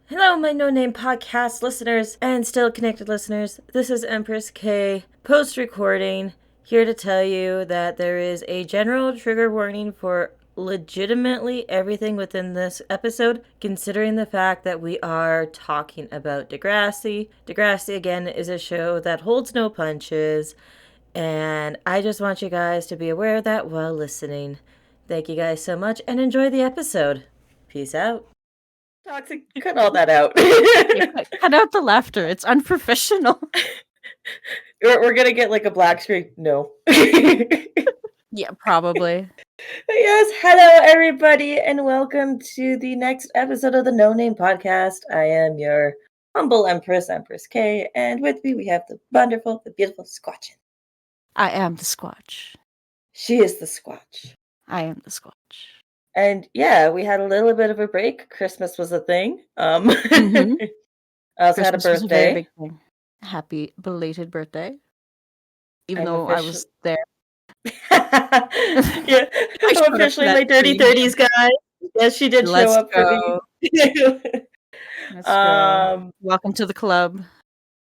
Hello, my no name podcast listeners and still connected listeners. This is Empress K, post recording, here to tell you that there is a general trigger warning for legitimately everything within this episode, considering the fact that we are talking about Degrassi. Degrassi, again, is a show that holds no punches, and I just want you guys to be aware of that while listening. Thank you guys so much and enjoy the episode. Peace out. Toxic, cut all that out. Yeah, cut out the laughter. It's unprofessional. We're gonna get like a black screen. No. Yeah, probably. Yes, hello everybody, and welcome to the next episode of the No Name Podcast. I am your humble Empress, Empress K, and with me we have the wonderful, the beautiful Squatchen. I am the Squatch. She is the Squatch. I am the Squatch. And yeah, we had a little bit of a break. Christmas was a thing. Mm-hmm. I also had a Christmas was a very birthday. big thing. Happy belated birthday. Even I'm though I was there. Yeah, I I'm officially my dirty 30s guy. Yes, she did show up for me. Let's go. Welcome to the club.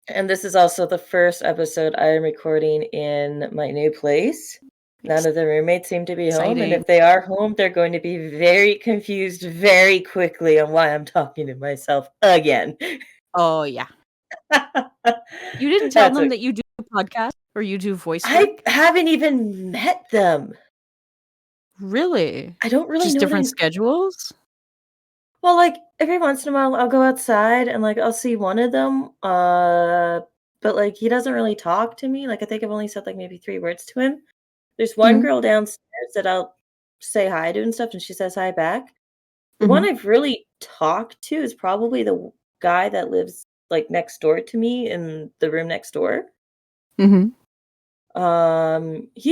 And this is also the first episode I am recording in my new place. None of the roommates seem to be home, and if they are home, they're going to be very confused very quickly on why I'm talking to myself again. Oh, yeah. You didn't tell them that you do a podcast or you do voice work? I haven't even met them. Really? I don't really Just know different schedules? Well, like, every once in a while, I'll go outside and, like, I'll see one of them, but, like, he doesn't really talk to me, like, I think I've only said, like, maybe 3 words to him. There's one girl downstairs that I'll say hi to and stuff, and she says hi back. The one I've really talked to is probably the guy that lives, like, next door to me in the room next door. He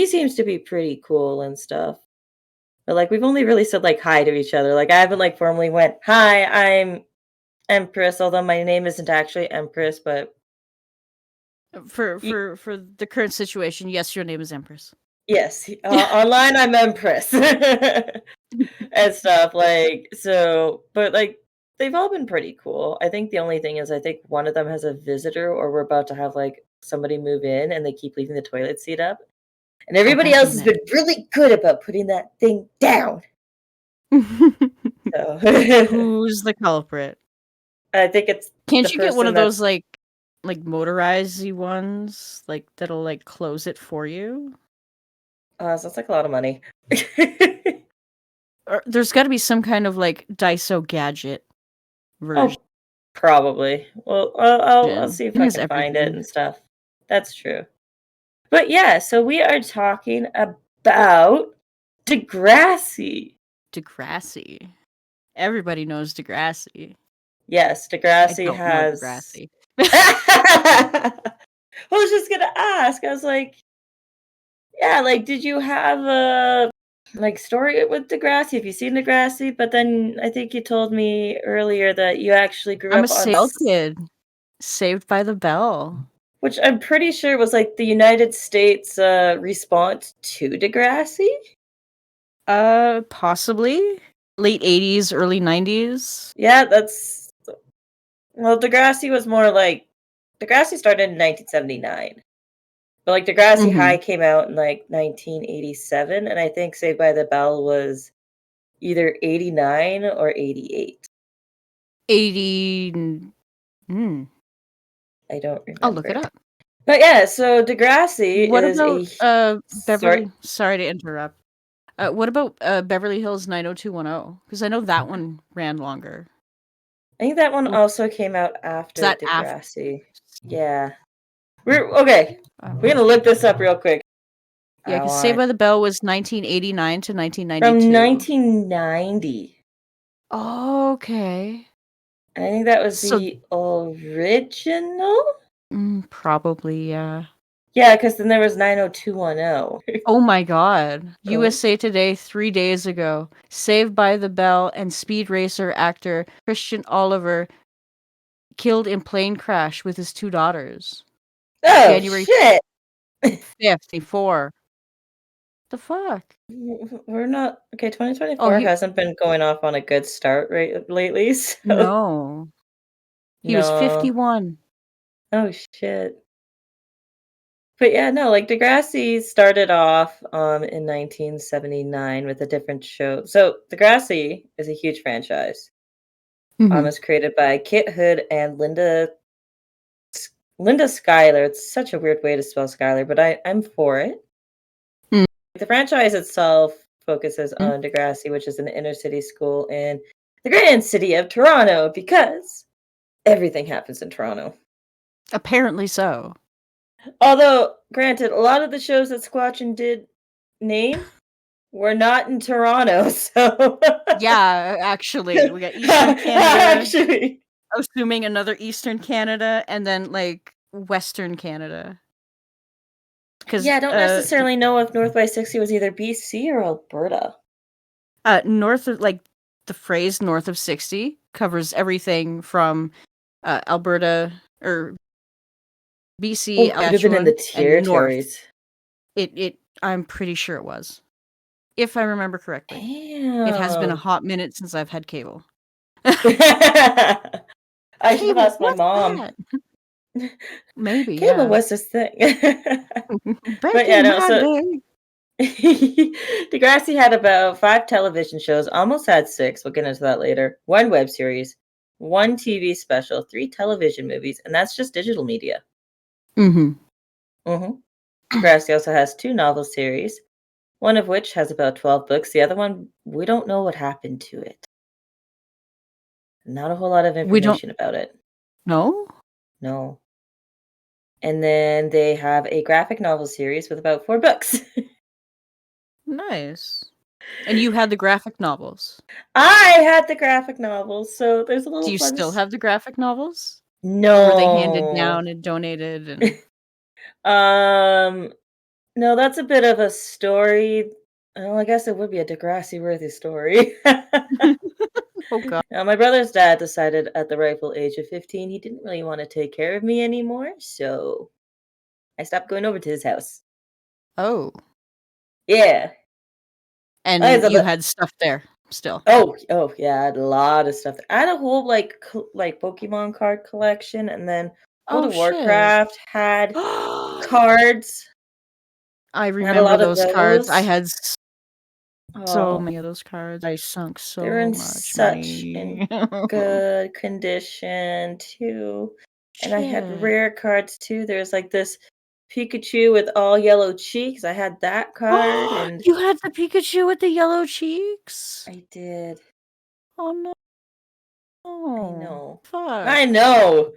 seems to be pretty cool and stuff. But, like, we've only really said, like, hi to each other. Like, I haven't, like, formally went, "Hi, I'm Empress," although my name isn't actually Empress, but For the current situation, yes, your name is Empress. Yes, online I'm Empress. And stuff, like, so but, like, they've all been pretty cool. I think the only thing is I think one of them has a visitor or we're about to have, like, somebody move in and they keep leaving the toilet seat up. And everybody else has been really good about putting that thing down. So Who's the culprit? I think it's Can't you get one of those, like motorized-y ones, like, that'll, like, close it for you? So it's, like, a lot of money. Or there's gotta be some kind of, like, Daiso gadget version. Oh, probably. Well, I'll see if I can find it and stuff. That's true. But yeah, so we are talking about Degrassi. Degrassi. Everybody knows Degrassi. Yes, Degrassi has. Degrassi. I was just gonna ask. I was like, yeah, like, did you have a like story with Degrassi? Have you seen Degrassi? But then I think you told me earlier that you actually grew up on a kid. Saved by the Bell. Which I'm pretty sure was, like, the United States, response to Degrassi? Possibly. Late 80s, early 90s. Yeah, that's well, Degrassi was more like Degrassi started in 1979. But, like, Degrassi High came out in, like, 1987, and I think Saved by the Bell was either 89 or 88. 80 I don't remember. I'll look it up. But yeah, so Degrassi what is about, Beverly sorry to interrupt. What about Beverly Hills 90210? Because I know that one ran longer. I think that one also came out after Degrassi. Yeah. We're gonna look this up real quick. Yeah, because Saved by the Bell was 1989 to 1992. From 1990. Oh, okay. I think that was the original? Probably, yeah. Yeah, because then there was 90210. Oh my god. USA Today 3 days ago. Saved by the Bell and Speed Racer actor Christian Oliver killed in plane crash with his 2 daughters. Oh, January shit! 54. The fuck? We're not... Okay, 2024 hasn't been going off on a good start lately, so... No. He was No. 51. Oh shit. But yeah, no, like Degrassi started off in 1979 with a different show. So Degrassi is a huge franchise. Mhm. It's created by Kit Hood and Linda Schuyler. It's such a weird way to spell Schuyler, but I'm for it. The franchise itself focuses Mhm. on Degrassi, which is an inner city school in the grand city of Toronto, because everything happens in Toronto. Apparently so. Although, granted, a lot of the shows that Squatchen did name were not in Toronto, so Yeah, actually, we got Eastern Canada, actually. assuming another Eastern Canada, and then, like, Western Canada. Yeah, Because I don't necessarily know if North by 60 was either BC or Alberta. north of, like, the phrase north of 60 covers everything from Alberta or Oh, BC, it could have been in the Saskatchewan, and north. territories. I'm pretty sure it was, if I remember correctly. It has been a Damn. hot minute since I've had cable. I should have Cable, asked my what's mom. that? Maybe, Cable yeah. was this thing. But Back yeah, in no, my so day. Degrassi had about 5 television shows, almost had 6, we'll get into that later, 1 web series, 1 TV special, 3 television movies, and that's just digital media. Mhm. Mhm. Degrassi also has 2 novel series, one of which has about 12 books, the other one, we don't know what happened to it. Not a whole lot of We don't information about it. know? No. And then they have a graphic novel series with about 4 books. Nice. And you had the graphic novels. I had the graphic novels, so there's a Do little you fun still have the graphic novels? Or were they handed No. down and donated and Um, no, that's a bit of a story. Well, I guess it would be a Degrassi-worthy story. Oh god. Now, my brother's dad decided at the ripe age of 15 he didn't really want to take care of me anymore, so I stopped going over to his house. Oh. Yeah. I And was you a had stuff there still. oh, yeah, I had a lot of stuff. I had a whole, like, Pokemon card collection, and then World Oh, of shit. Warcraft had cards. I I had a remember lot of those cards. I those. had so Oh, many of those cards. I sunk they were so in much such in money. good condition too, and I had Shit. rare cards too. There's, like, this Pikachu with all yellow cheeks, I had that card, and You had the Pikachu with the yellow cheeks? I did. Oh, I no. know. Fuck. I know!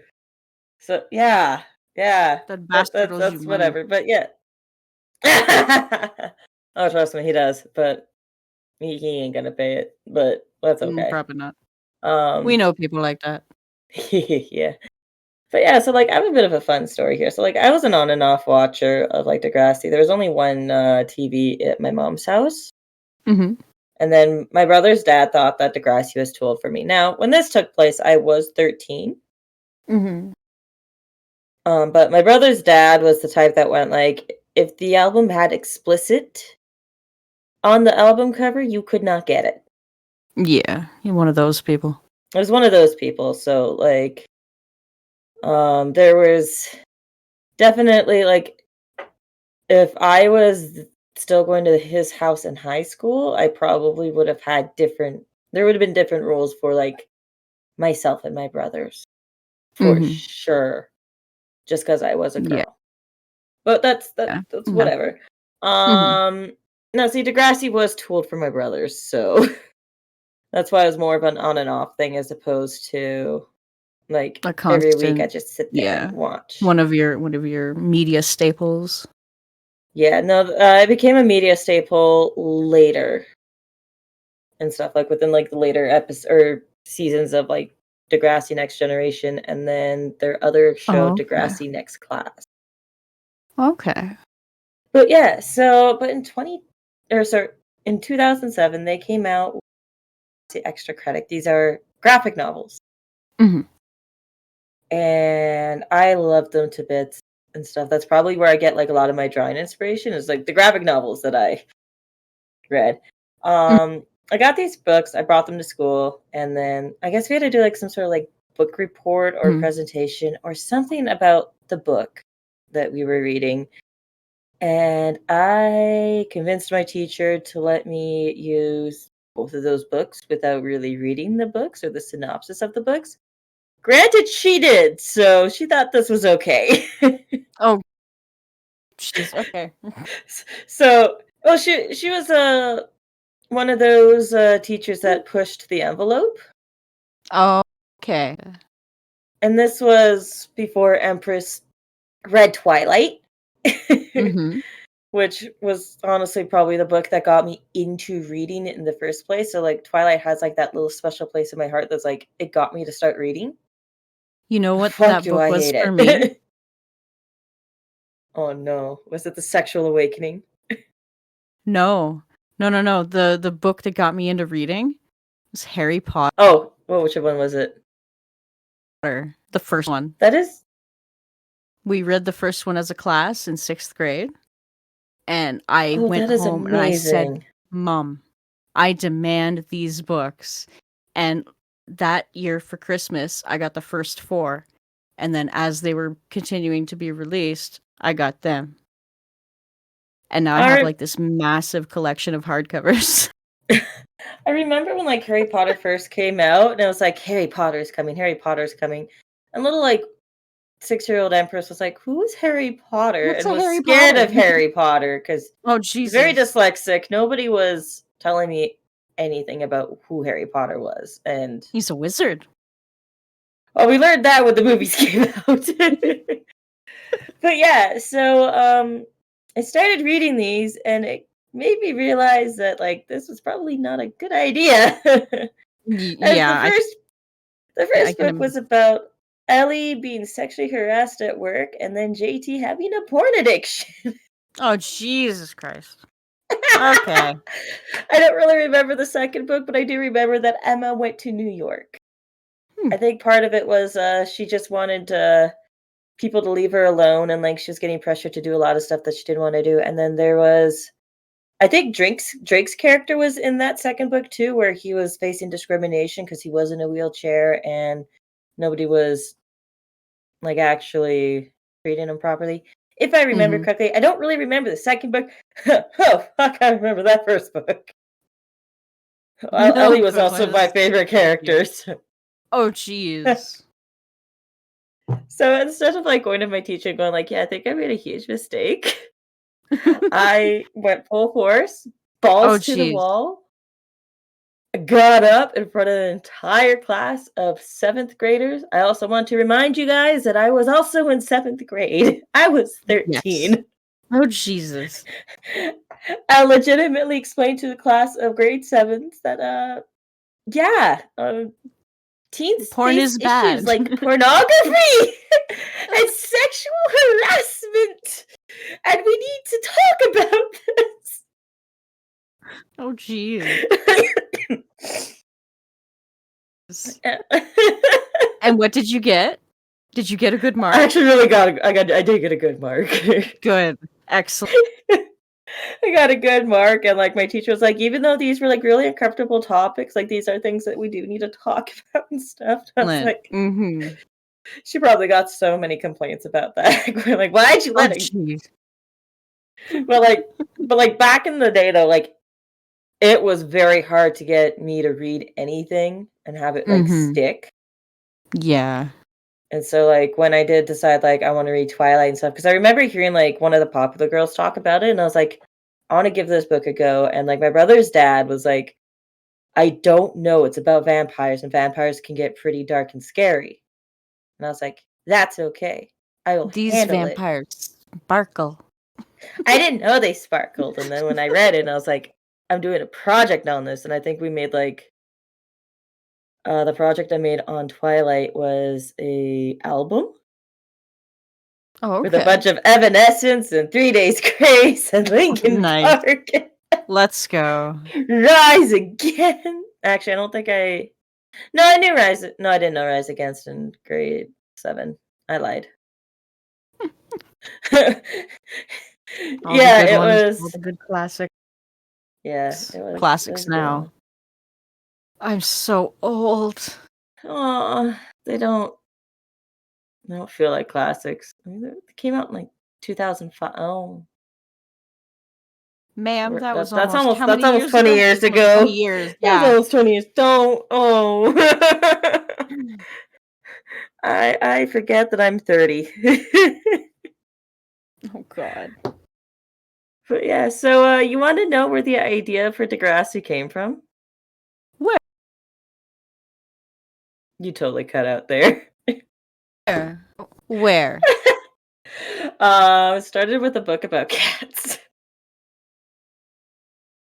So, yeah, yeah, That that bastard that's owes you that's money. whatever, but yeah. Oh, trust me, he does, but he ain't gonna pay it, but that's okay. Probably not. We Um, know people like that. yeah. But yeah, so, like, I have a bit of a fun story here. So, like, I was an on and off watcher of, like, Degrassi. There was only one, TV at my mom's house, Mhm. and then my brother's dad thought that Degrassi was too old for me. Now, when this took place, I was 13, Mhm. but my brother's dad was the type that went, like, if the album had explicit on the album cover, you could not get it. Yeah, you're one of those people. I was one of those people, so, like, there was definitely, like, if I was still going to his house in high school, I probably would have had different there would have been different rules for, like, myself and my brothers, for Mhm. sure, just because I was a Yeah. girl. But that's Yeah. whatever. Mhm. Um, no, see, Degrassi was too old for my brothers, so that's why it was more of an on and off thing as opposed to, like, A every week I constant. just sit there and Yeah. watch. One of your media staples. Yeah, no, it became a media staple later. And stuff, like, within, like, the later episodes or seasons of, like, Degrassi Next Generation, and then their other show, Oh, okay. Degrassi Next Class. Okay. But, yeah, so but in 20 or sorry, in 2007, they came out with the Extra Credit. These are graphic novels, Mhm. and I love them to bits and stuff. That's probably where I get, like, a lot of my drawing inspiration is, like, the graphic novels that I read. Mm. I got these books, I brought them to school, and then I guess we had to do, like, some sort of, like, book report or presentation or something about the book that we were reading. And I convinced my teacher to let me use both of those books without really reading the books or the synopsis of the books. Granted, she did, so she thought this was okay. Oh, jeez. Okay. So, well, she was one of those teachers that pushed the envelope. Oh, okay. And this was before Empress read Twilight, Mm-hmm. which was honestly probably the book that got me into reading it in the first place. So like Twilight has like that little special place in my heart that's like it got me to start reading. You know what Fuck, that do book I was hate for me? it. Oh no, was it The Sexual Awakening? No. No. The book that got me into reading was Harry Potter, Oh, well, which one was it? the first one. That is. We read the first one as a class in 6th grade, and I Oh, went that is home and I said, amazing. "Mom, I demand these books." And that year for Christmas, I got the first 4. And then as they were continuing to be released, I got them. And now I have I like this massive collection of hardcovers. I remember when like Harry Potter first came out, and it was like Harry Potter's coming, Harry Potter's coming, and little like 6-year-old Empress was like, "Who's Harry Potter?" What's and a was Harry scared Potter? of Harry Potter because Oh, he's very Jesus. dyslexic. Nobody was telling me anything about who Harry Potter was, and He's a wizard. well, we learned that when the movies came out. But yeah, so I started reading these, and it made me realize that like this was probably not a good idea. As Yeah, the I first can book was about Ellie being sexually harassed at work, and then JT having a porn addiction. Oh, Jesus Christ. Okay. I don't really remember the second book, but I do remember that Emma went to New York. Hmm. I think part of it was she just wanted people to leave her alone, and like she was getting pressured to do a lot of stuff that she didn't want to do. And then there was, I think Drake's character was in that second book too, where he was facing discrimination because he was in a wheelchair and nobody was like actually treating him properly. If I remember Mhm. correctly, I don't really remember the second book. Oh, I can't remember that first book. Well, No, Ellie was but also my was favorite yeah. character. So, Oh, jeez. so instead of like going to my teacher and going like, "Yeah, I think I made a huge mistake," I went full force, Oh, balls to the jeez. wall, got up in front of an entire class of 7th graders. I also want to remind you guys that I was also in 7th grade. I was Yes. 13. Oh, Jesus. I legitimately explained to the class of grade 7s that, yeah, teens Porn face is issues bad. like pornography and sexual harassment, and we need to talk about Oh, jeez. this. And what did you get? Did you get a good I mark? actually really I did get a good mark. Good. Excellent. I got a good mark, and like my teacher was like, even though these were like really uncomfortable topics, like these are things that we do need to talk about and stuff. I was like, Mhm. she probably got so many complaints about that. We're like, why'd you Oh, let it? jeez. But like, but like back in the day though, like it was very hard to get me to read anything and have it like Mhm. stick. Yeah. And so like when I did decide like I want to read Twilight and stuff, because I remember hearing like one of the popular girls talk about it, and I was like, I want to give this book a go. And like my brother's dad was like, I don't know, it's about vampires, and vampires can get pretty dark and scary. And I was like, that's okay. I will These handle it. vampires sparkle. I didn't know they sparkled. And then when I read it, I was like, I'm doing a project on this. And I think we made like the project I made on Twilight was a album Oh, with a okay. bunch of Evanescence and 3 Days Grace and Linkin Nice. Park. Let's go. Rise Again. Actually, I don't think I. No, I knew Rise. No, I didn't know Rise Against in grade 7. I lied. All the Yeah, good it ones, all was. the good classics. Yeah, it Classics was a good now. one. I'm so old. Aw. They don't feel like classics. I mean, they came out in like 2005. Oh, Ma'am, that was that's almost almost how many years 20 ago? years Almost 20 ago. years. That's Yeah. almost 20 years. Don't. Oh. I forget that I'm 30. Oh God. But yeah, so you want to know where the idea for Degrassi came from? Where? You totally cut out there. Where? It started with a book about cats.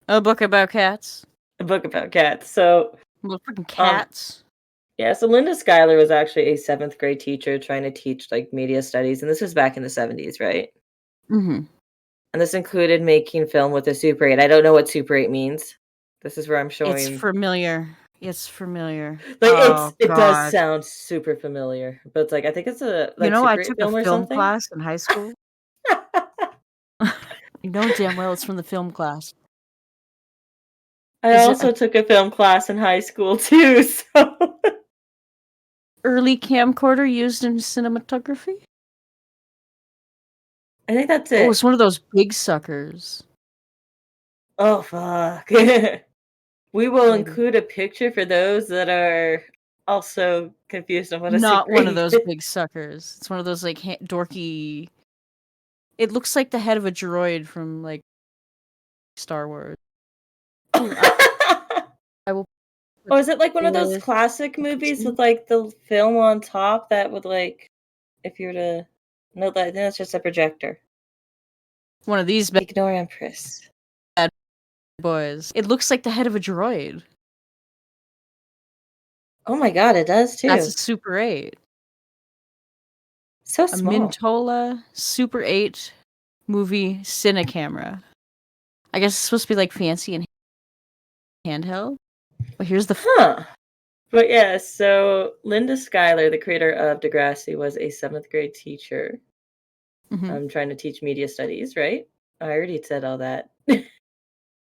A book about cats? A book about cats. So, Well, freaking um, cats. yeah, so Linda Schuyler was actually a seventh grade teacher trying to teach like media studies, and this was back in the 70s, right? Mm-hmm. And this included making film with a Super 8. I don't know what Super 8 means. This is where I'm It's showing familiar. It's familiar. like Oh it does God. sound super familiar, but it's like I think it's a You like know, I Super 8 took a film or film something. class in high school. You know damn well it's from the film class. I Is it also took a film class in high school too, so early camcorder used in cinematography? I think that's Oh, it. it's one of those big suckers. Oh fuck. We will Maybe. include a picture for those that are also confused on what a Not Super one of 8 those is. big suckers. It's one of those like dorky. It looks like the head of a droid from like Star Wars. Ooh, I will put Oh, is it like one of those this classic movies picture. with like the film on top that would like if you were to no that I think that's just a projector. One of these Ignore Empress. bad boys. It looks like the head of a droid. Oh my god, it does That's a too. Super 8. So A small. Mintola Super 8 movie cine camera. I guess it's supposed to be like fancy and handheld. But here's the Huh. But yeah, so Linda Schuyler, the creator of Degrassi, was a seventh grade teacher. mm-hmm, I'm trying to teach media studies, right? I already said all that. mm-hmm.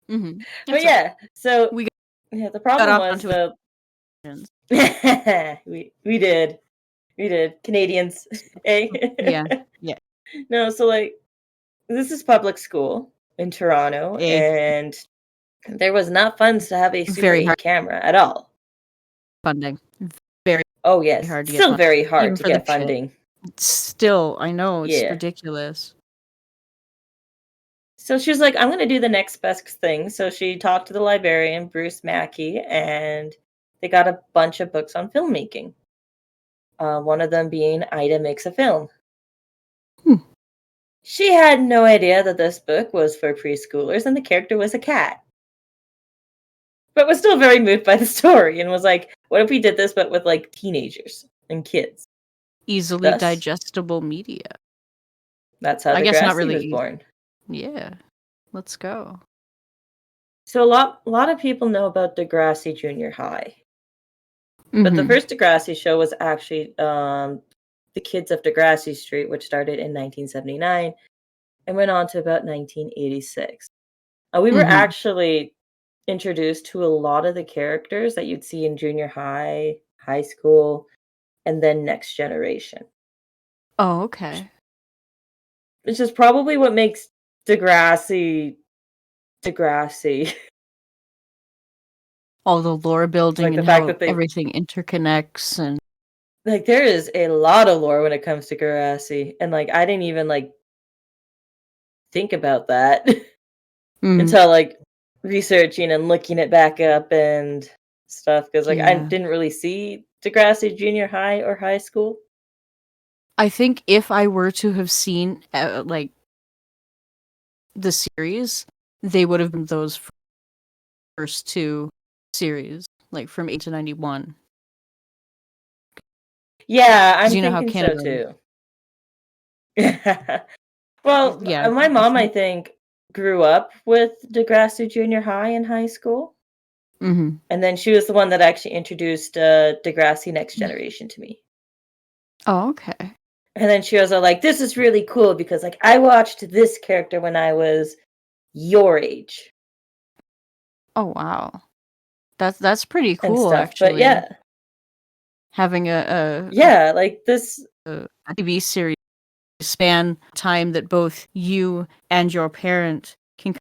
But It's okay. yeah, so We yeah, the got problem off was onto the a we did. We did. Canadians. Eh? yeah, yeah. No, so like this is public school in Toronto A and there was not funds to have a Super very hard 8 camera at all. funding. Very Oh yes, hard to get still funding, very hard even to for the get shit. funding. Still, I know it's Yeah. ridiculous. So she was like, I'm going to do the next best thing. So she talked to the librarian, Bruce Mackey, and they got a bunch of books on filmmaking. One of them being Ida Makes a Film. Hmm. She had no idea that this book was for preschoolers and the character was a cat, but was still very moved by the story and was like, what if we did this but with like teenagers and kids? Easily Thus, digestible media. that's how I guess not Degrassi really was easy. born. Yeah, let's go. So a lot of people know about Degrassi Junior High. But the Mm-hmm. first Degrassi show was actually The Kids of Degrassi Street, which started in 1979 and went on to about 1986. We were Mm-hmm. actually introduced to a lot of the characters that you'd see in junior high, high school, and then Next Generation, Oh, okay. which is probably what makes Degrassi Degrassi. All the lore building Like the and fact how that they everything interconnects and like there is a lot of lore when it comes to Degrassi, and like I didn't even like think about that. mm, Until, like, researching and looking it back up and stuff, because like, I yeah. didn't really see Degrassi junior high or high school. I think if I were to have seen like the series, they would have been those first two series, like from 8 to 91. Yeah, Because I'm you know how thinking so Canada. too. Well, Yeah, my I mom, I think. think, grew up with Degrassi junior high and high school, Mm-hmm. and then she was the one that actually introduced, Degrassi Next Generation to me. Oh, okay. And then she was all like, "This is really cool because, like, I watched this character when I was your age," Oh, wow. That's pretty and cool, stuff, but actually. yeah. having Yeah, like this. a TV series span time that both you and your parent can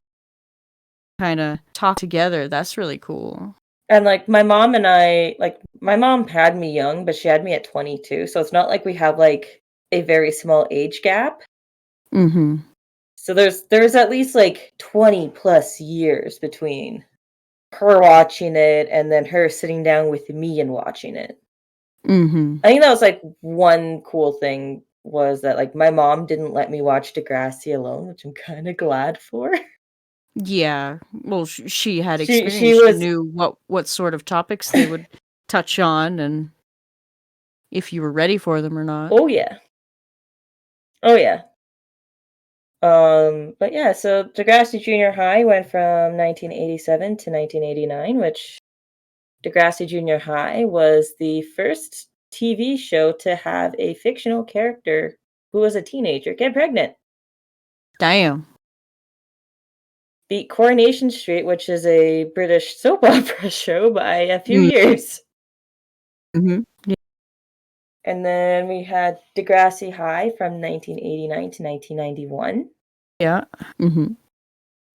kind of talk together. That's really cool. And like my mom and I, like my mom had me young, but she had me at 22. So it's not like we have like a very small age gap. Mm-hmm. So there's at least like 20 plus years between her watching it and then her sitting down with me and watching it. Mm-hmm. I think that was like one cool thing was that like my mom didn't let me watch Degrassi alone, which I'm kind of glad for. Yeah. Well, she had She experience. She was knew what sort of topics they would touch on and if you were ready for them or not. oh yeah. Oh yeah. But yeah, so Degrassi Junior High went from 1987 to 1989, which Degrassi Junior High was the first TV show to have a fictional character who was a teenager get pregnant. Damn. Beat Coronation Street, which is a British soap opera show, by a few Mm-hmm. years. Yeah. And then we had Degrassi High from 1989 to 1991. Yeah. Mm-hmm.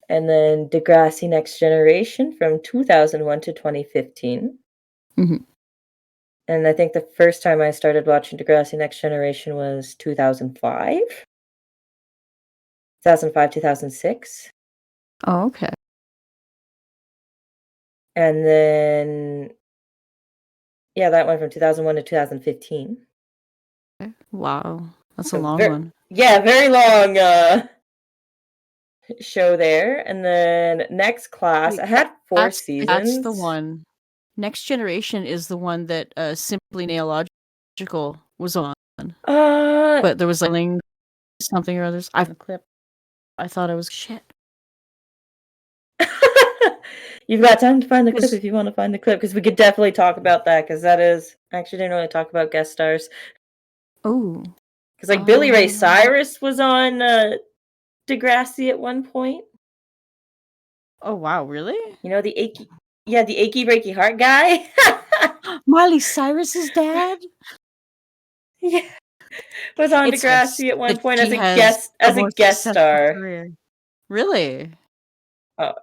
And then Degrassi Next Generation from 2001 to 2015. Mm-hmm. And I think the first time I started watching Degrassi Next Generation was 2005. 2005, 2006. Oh, okay. And then, yeah, that went from 2001 to 2015. Wow. That's a So, long one. very long show there. And then next class, Wait, I had four that's the seasons. one. Next Generation is the one that Simply Nailogical was on. Uh, But there was like something or others. I have a clip. I thought it was shit. you've got time to find the clip Was if you want to find the clip, because we could definitely talk about that, because that is, I actually didn't really talk about guest stars. oh. Because like Billy Ray Cyrus was on Degrassi at one point. Oh wow, really? You know, the achy breaky heart guy. Miley Cyrus's dad? Yeah, was on It says Degrassi at one that point she has the as a most guest successful star. career. Really? Oh,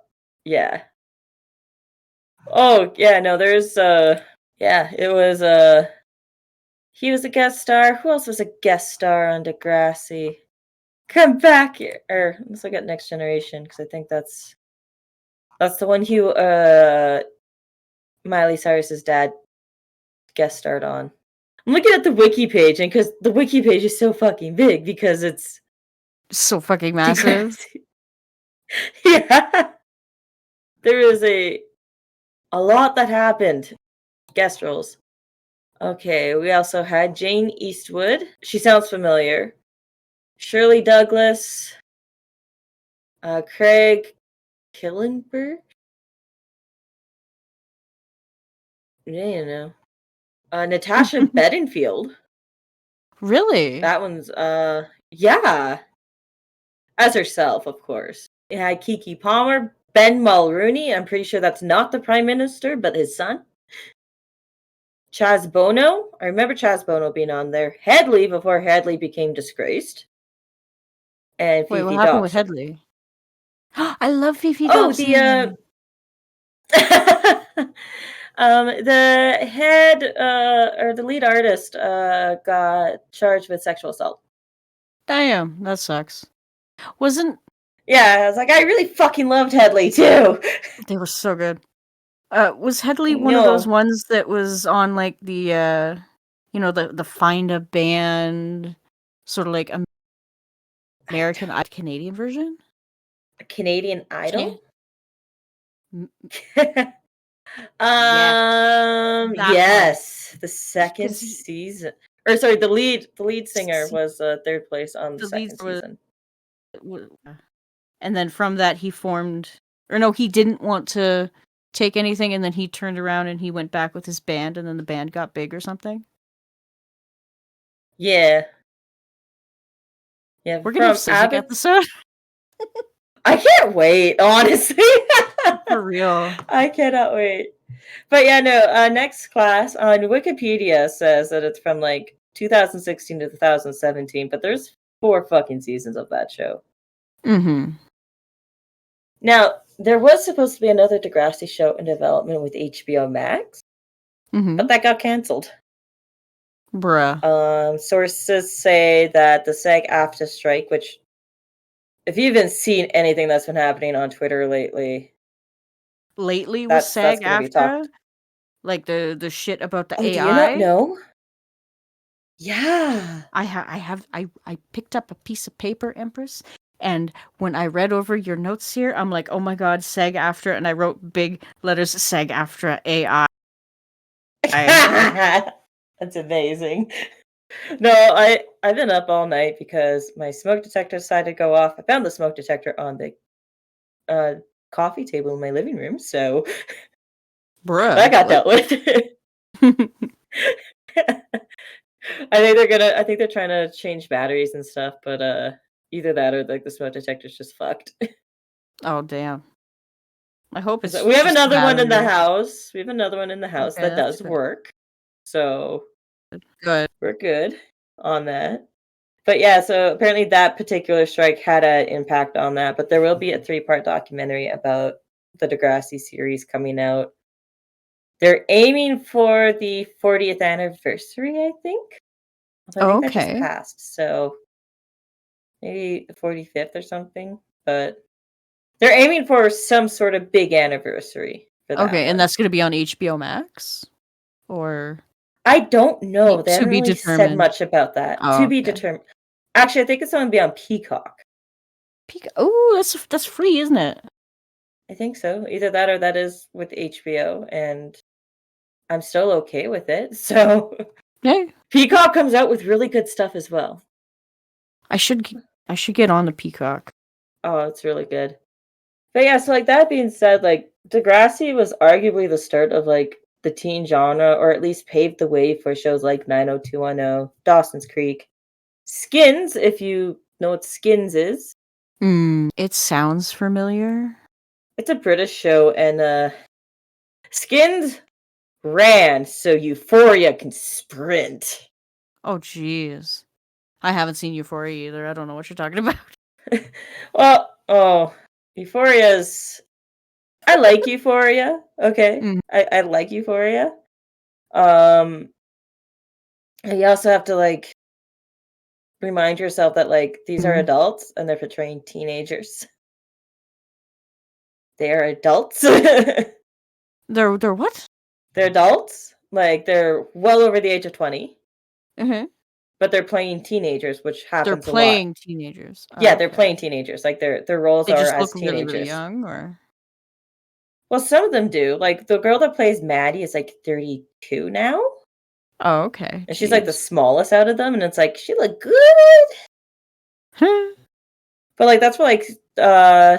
yeah. Oh, yeah, no, there's yeah, it was he was a guest star. Who else was a guest star on Degrassi? Come back here. Or let's look at Next Generation, because I think that's the one who Miley Cyrus's dad guest starred on. I'm looking at the wiki page, and because the wiki page is so fucking big, because it's So fucking massive. Degrassi. Yeah, there is a lot that happened. Guest roles. Okay, we also had Jane Eastwood. She sounds familiar. Shirley Douglas. Craig Killenberg. Yeah, you know. Natasha Bedingfield. Really? That one's yeah, as herself, of course. It had Kiki Palmer, Ben Mulrooney. I'm pretty sure that's not the Prime Minister, but his son. Chaz Bono. I remember Chaz Bono being on there. Headley before Headley became disgraced. And Wait, what Fifi happened with Dobson. Headley? I love Fifi Oh, Dobson. the head or the lead artist got charged with sexual assault. Damn, that sucks. Wasn't Yeah, I was like, I really fucking loved Headley too. they were so good. Was Headley one of those No. ones that was on like the the Find a Band sort of like American Canadian version? A Canadian Idol? Yeah. Yes, that one. Yes, the second 'Cause season. Or sorry, the lead singer was third place on the the lead second season. and then from that he formed, or no, he didn't want to take anything, and then he turned around and he went back with his band, and then the band got big or something. Yeah. Yeah, We're gonna have from civic Abbott. episode. I can't wait, honestly. For real. I cannot wait. But yeah, no, next class on Wikipedia says that it's from like 2016 to 2017, but there's 4 fucking seasons of that show. Mm-hmm. Now, there was supposed to be another Degrassi show in development with HBO Max, Mm-hmm. but that got canceled. Bruh. Sources say that the SAG-AFTRA strike, which, if you've even seen anything that's been happening on Twitter lately, Lately was that's SAG going to be talked. after like the shit about the Oh, do you not AI. know? Yeah. I picked up a piece of paper, Empress, and when I read over your notes here, I'm like, oh my god, SAG after, and I wrote big letters SAG after AI. That's amazing. No, I've been up all night because my smoke detector decided to go off. I found the smoke detector on the coffee table in my living room, so that Bruh. got What? dealt with. I think they're trying to change batteries and stuff, but either that or like the smoke detector's just fucked. Oh damn. I hope it's So we have just the another one in the battery. house. We have another one in the house Okay, that that's does good. work. So Good. we're good on that. But yeah, so apparently that particular strike had an impact on that. But there will be a 3-part documentary about the Degrassi series coming out. They're aiming for the 40th anniversary, I think. Although I think that just Okay. passed, so maybe the 45th or something. But they're aiming for some sort of big anniversary for that Okay, and one. that's gonna be on HBO Max? Or I don't know. They to haven't be really said determined. much about that. To Oh, be okay. determined. Actually, I think it's going to be on Peacock. Oh, that's free, isn't it? I think so. Either that or that is with HBO, and I'm still okay with it. So Yeah. Peacock comes out with really good stuff as well. I should I should get on the Peacock. Oh, it's really good. But yeah, so like that being said, like Degrassi was arguably the start of like the teen genre, or at least paved the way for shows like 90210, Dawson's Creek, Skins, if you know what Skins is. It sounds familiar. It's a British show, and Skins ran so Euphoria can sprint. Oh, jeez. I haven't seen Euphoria either. I don't know what you're talking about. Well, oh, Euphoria's. I like Euphoria. Okay, Mm. I like Euphoria. Um, and you also have to like remind yourself that like these are Mhm. adults and they're portraying teenagers. They are adults. They're They're what? adults. Like they're well over the age of 20, Uh-huh. but they're playing teenagers, which They're happens a lot. playing teenagers. Yeah, they're Okay. playing teenagers. Like their roles They are just as look really, really teenagers. young, or Well, some of them do. Like the girl that plays Maddie is like 32 now, oh, okay. and she's like the Jeez. smallest out of them, and it's like she looked good. But like that's where like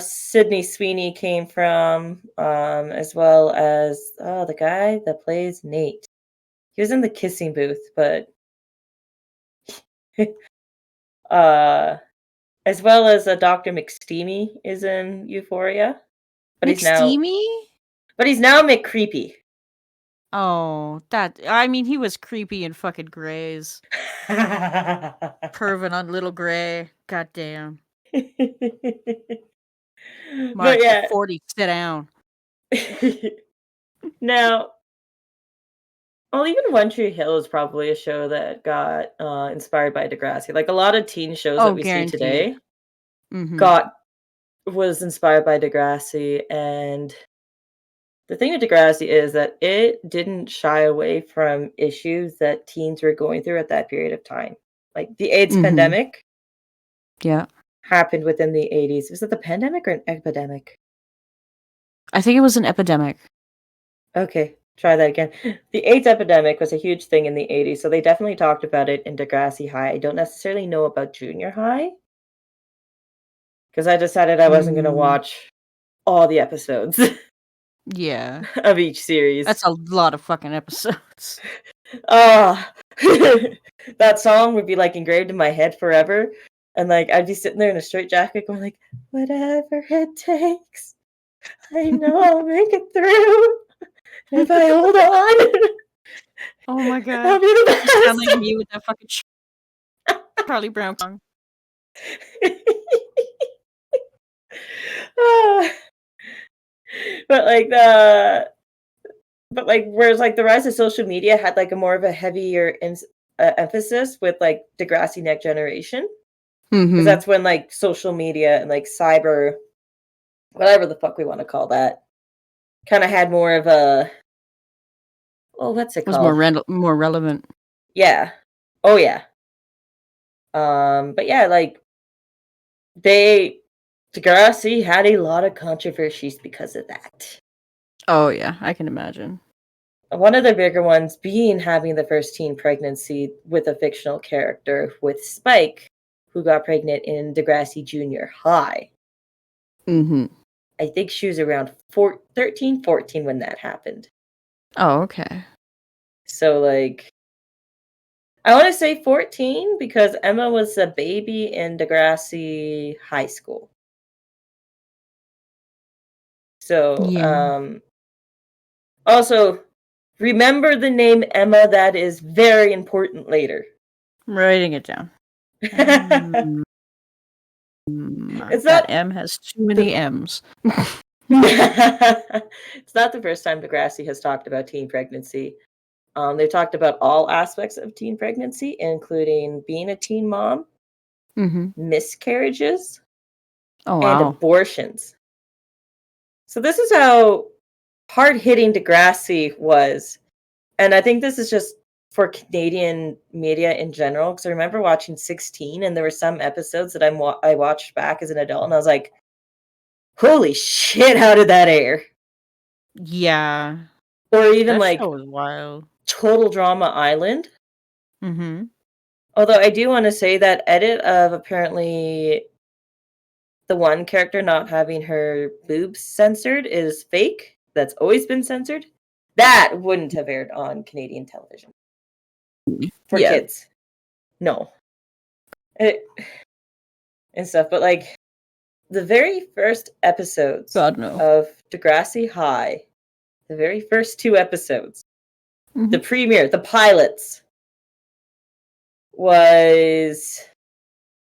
Sydney Sweeney came from, as well as the guy that plays Nate. He was in the kissing booth, but uh as well as Dr. McSteamy is in Euphoria, but McSteamy? he's now McCreepy. Oh, that I mean, he was creepy in fucking Grays. Perving on Little Gray. Goddamn. But Mark, you're yeah. 40. Sit down. Now, well, even One Tree Hill is probably a show that got inspired by Degrassi. Like a lot of teen shows that Oh, we see guaranteed. today Mhm. got was inspired by Degrassi. And the thing with Degrassi is that it didn't shy away from issues that teens were going through at that period of time. Like the AIDS Mhm. pandemic Yeah. happened within the 80s. Was it the pandemic or an epidemic? I think it was an epidemic. Okay, try that again. The AIDS epidemic was a huge thing in the 80s, so they definitely talked about it in Degrassi High. I don't necessarily know about junior high because I decided I wasn't going to Mm, watch all the episodes yeah. of each series. That's a lot of fucking episodes. Ah, that song would be like engraved in my head forever. And like I'd be sitting there in a straight jacket going like, whatever it takes, I know I'll make it through. If I hold on, Oh my god. I'll be the You sound like best. me with that fucking Charlie Brown song. but whereas like the rise of social media had like a more of a heavier emphasis with like Degrassi Next Generation, because that's when like social media and like cyber, whatever the fuck we want to call that, kind of had more of a, well, what's it Was called? more relevant. Yeah. Oh yeah. But yeah, like Degrassi had a lot of controversies because of that. Oh yeah, I can imagine. One of the bigger ones being having the first teen pregnancy with a fictional character with Spike, who got pregnant in Degrassi Junior High. I think she was around 13, 14 when that happened. Oh, okay. So, like, I want to say 14 because Emma was a baby in Degrassi High School. So, Yeah. also, remember the name Emma, that is very important later. I'm writing it down. It's That not M has too many M's. It's not the first time Degrassi has talked about teen pregnancy. They've talked about all aspects of teen pregnancy, including being a teen mom, miscarriages, Oh and wow. abortions. So this is how hard-hitting Degrassi was. And I think this is just for Canadian media in general, because I remember watching 16, and there were some episodes that I watched back as an adult, and I was like, holy shit, how did that air? Yeah. Or even That like show was wild. Total Drama Island. Mm-hmm. Although I do want to say that edit of apparently the one character not having her boobs censored is fake. That's always been censored. That wouldn't have aired on Canadian television for Yeah. kids. No. And stuff. But like the very first episodes God no. of Degrassi High, the very first 2 episodes, the premiere, the pilots, was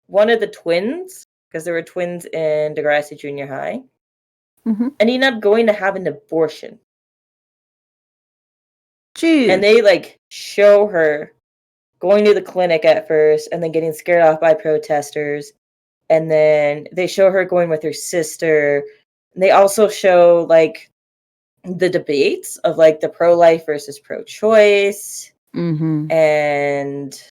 one of the twins, because there were twins in Degrassi Junior High, ending up going to have an abortion. Jeez. And they like show her going to the clinic at first and then getting scared off by protesters. And then they show her going with her sister. And they also show like the debates of like the pro-life versus pro-choice and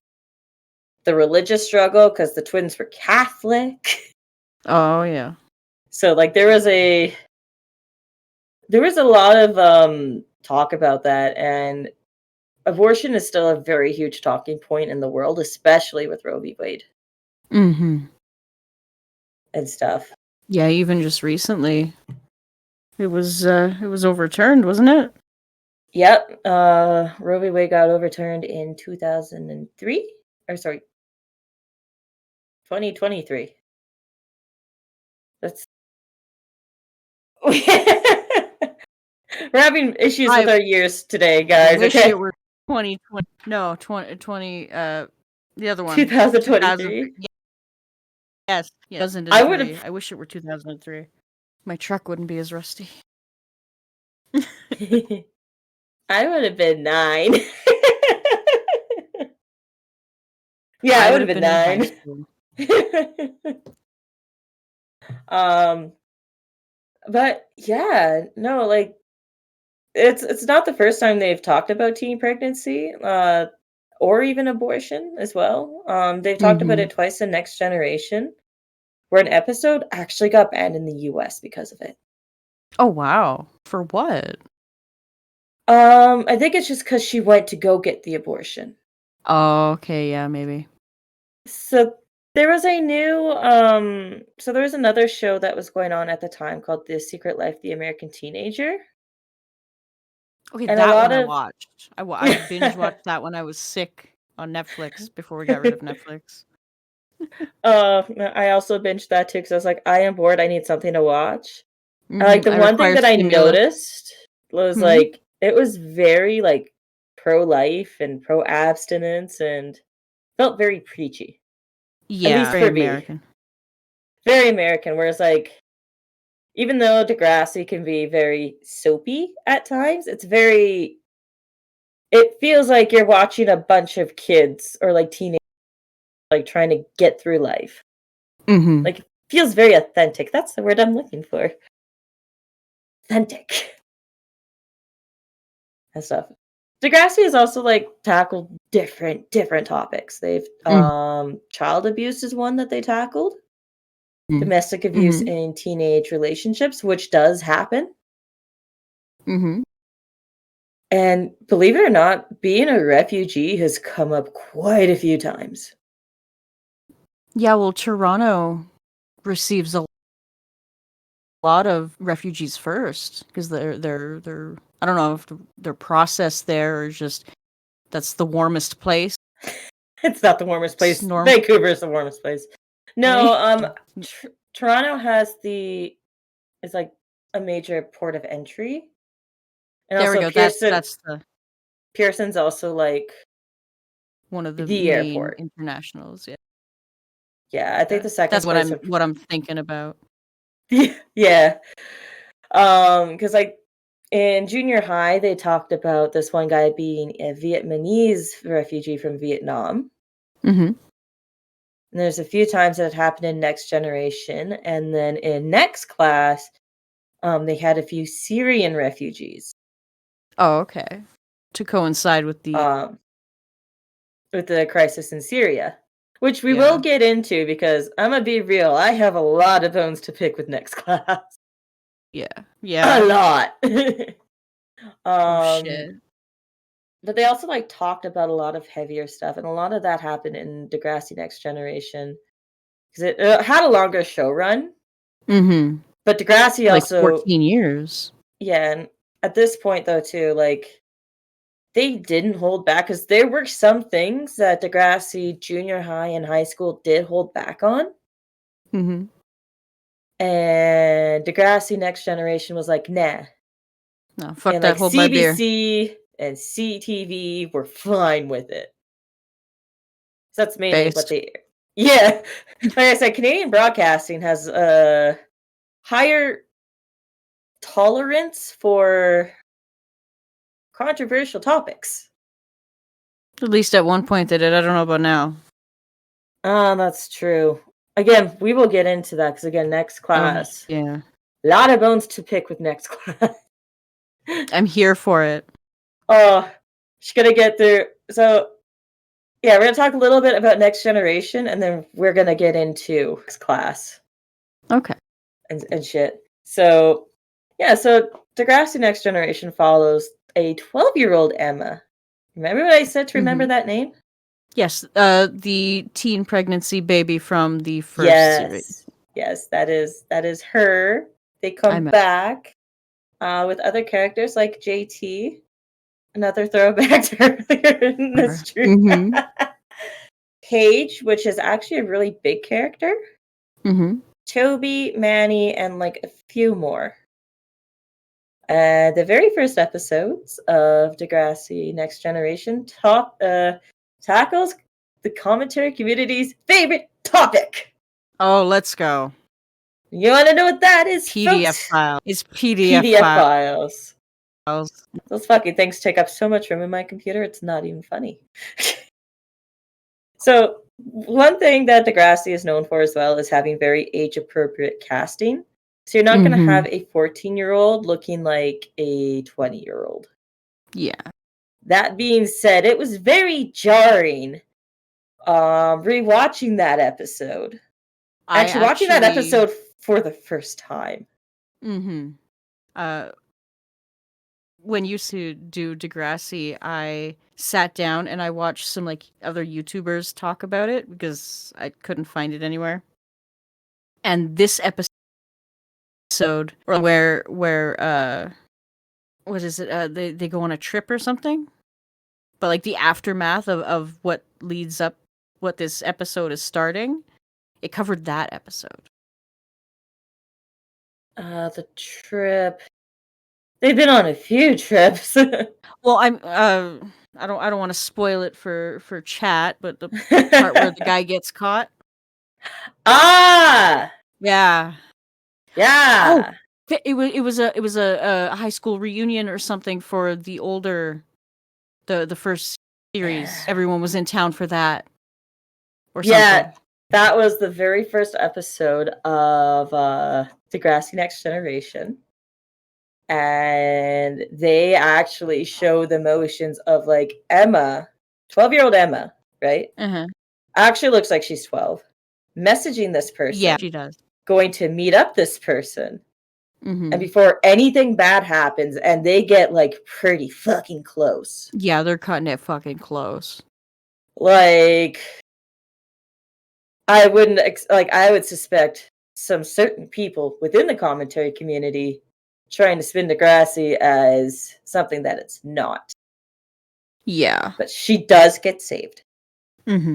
the religious struggle, because the twins were Catholic. Oh yeah. So like there was a lot of talk about that, and abortion is still a very huge talking point in the world, especially with Roe v. Wade and stuff. Yeah, even just recently, it was overturned, wasn't it? Yep, Roe v. Wade got overturned in 2003, or sorry, 2023. That's we're having issues with our years today, guys. Wish Okay, it were 2020. No, 2020. The other one. 2023. Yes, 2003. I would have. I wish it were 2003. My truck wouldn't be as rusty. I would have been 9. Yeah, I would have been 9. But yeah, no, like it's not the first time they've talked about teen pregnancy, or even abortion as well. They've talked about it twice in Next Generation, where an episode actually got banned in the US because of it. Oh wow. For what? I think it's just because she went to go get the abortion. Oh, okay, yeah, maybe. So there was another show that was going on at the time called The Secret Life of the American Teenager. Okay, And a that lot one I of watched. I binge watched that when I was sick on Netflix before we got rid of Netflix. I also binged that too because I was like, I am bored. I need something to watch. And like the I one thing require that I stimulus. noticed was like it was very like pro-life and pro-abstinence and felt very preachy. At Yeah, least very for me. American. Very American, whereas like even though Degrassi can be very soapy at times, it feels like you're watching a bunch of kids or like teenagers like trying to get through life. Mm-hmm. Like it feels very authentic. That's the word I'm looking for. Authentic and stuff. Degrassi has also like tackled different topics. They've child abuse is one that they tackled. Domestic abuse Mm-hmm. in teenage relationships, which does happen. Mm-hmm. And believe it or not, being a refugee has come up quite a few times. Yeah, well, Toronto receives a lot of refugees first because they're I don't know if their process there is just that's the warmest place. It's not the warmest It's place. normally Vancouver is the warmest place. No, Toronto is like a major port of entry, and there we also go. That's the Pearson's also like one of the the main airport. internationals. Yeah, Yeah, I think the that's second place would what I'm thinking about. yeah. Because like in junior high, they talked about this one guy being a Vietnamese refugee from Vietnam. Mm-hmm. And there's a few times that it happened in Next Generation, and then in next class, they had a few Syrian refugees, Oh, okay. To coincide with the um, with the crisis in Syria, which we will yeah get into because I'm gonna be real, I have a lot of bones to pick with next class. yeah A yeah. lot. Oh um, shit. but they also like talked about a lot of heavier stuff, and a lot of that happened in Degrassi Next Generation because it had a longer show run. Mm-hmm. But Degrassi Like also, 14 years. yeah, and at this point though too, like they didn't hold back because there were some things that Degrassi junior high and high school did hold back on. Mm-hmm. And Degrassi Next Generation was like, nah. No, fuck And that. like Hold my beer. CBC and CTV were fine with it. So that's mainly what Based. they, yeah. Like I said, Canadian broadcasting has a higher tolerance for controversial topics. At least at one point they did. I don't know about now. That's true. Again, we will get into that because again, next Oh class, yeah. a lot of bones to pick with next class. I'm here for it. Oh, she's gonna get through. So yeah, we're gonna talk a little bit about next generation, and then we're gonna get into next class Okay. and shit. So yeah, so Degrassi Next Generation follows a 12-year-old Emma. Remember what I said to remember Mm-hmm. that name? Yes, the teen pregnancy baby from the first series. Yes. Yes, that is her. They I come met. back with other characters like JT, another throwback to earlier in the Her. stream. Mm-hmm. Paige, which is actually a really big character. Mm-hmm. Toby, Manny, and like a few more. The very first episodes of Degrassi Next Generation tackles the commentary community's favorite topic. Oh, let's go. You want to know what that is, PDF folks? file. It's PDF PDF files. files. Those fucking things take up so much room in my computer, it's not even funny. So, one thing that Degrassi is known for as well is having very age appropriate casting. So, you're not going to Mm-hmm. have a 14-year-old looking like a 20-year-old. Yeah. That being said, it was very jarring rewatching that episode. I Actually, watching that actually. episode for the first time. Mm-hmm. Uh, when you used to do Degrassi, I sat down and I watched some like other YouTubers talk about it because I couldn't find it anywhere. And this episode, or where what is it? They go on a trip or something. But like the aftermath of what leads up, what this episode is starting, it covered that episode. The trip. They've been on a few trips. Well, I don't want to spoil it for chat, but the part where the guy gets caught. Ah! Yeah. Oh, Yeah! it was a high school reunion or something for the older the first series. Everyone was in town for that or Yeah, something. that was the very first episode of Degrassi Next Generation. And they actually show the motions of like Emma, 12-year-old Emma, right? Uh-huh. Actually looks like she's 12, messaging this Yeah, person, she does. going to meet up this person. Mm-hmm. And before anything bad happens, and they get like pretty fucking close. Yeah, they're cutting it fucking close. Like, I wouldn't I would suspect some certain people within the commentary community trying to spin Degrassi as something that it's not. Yeah. But she does get saved Mm-hmm.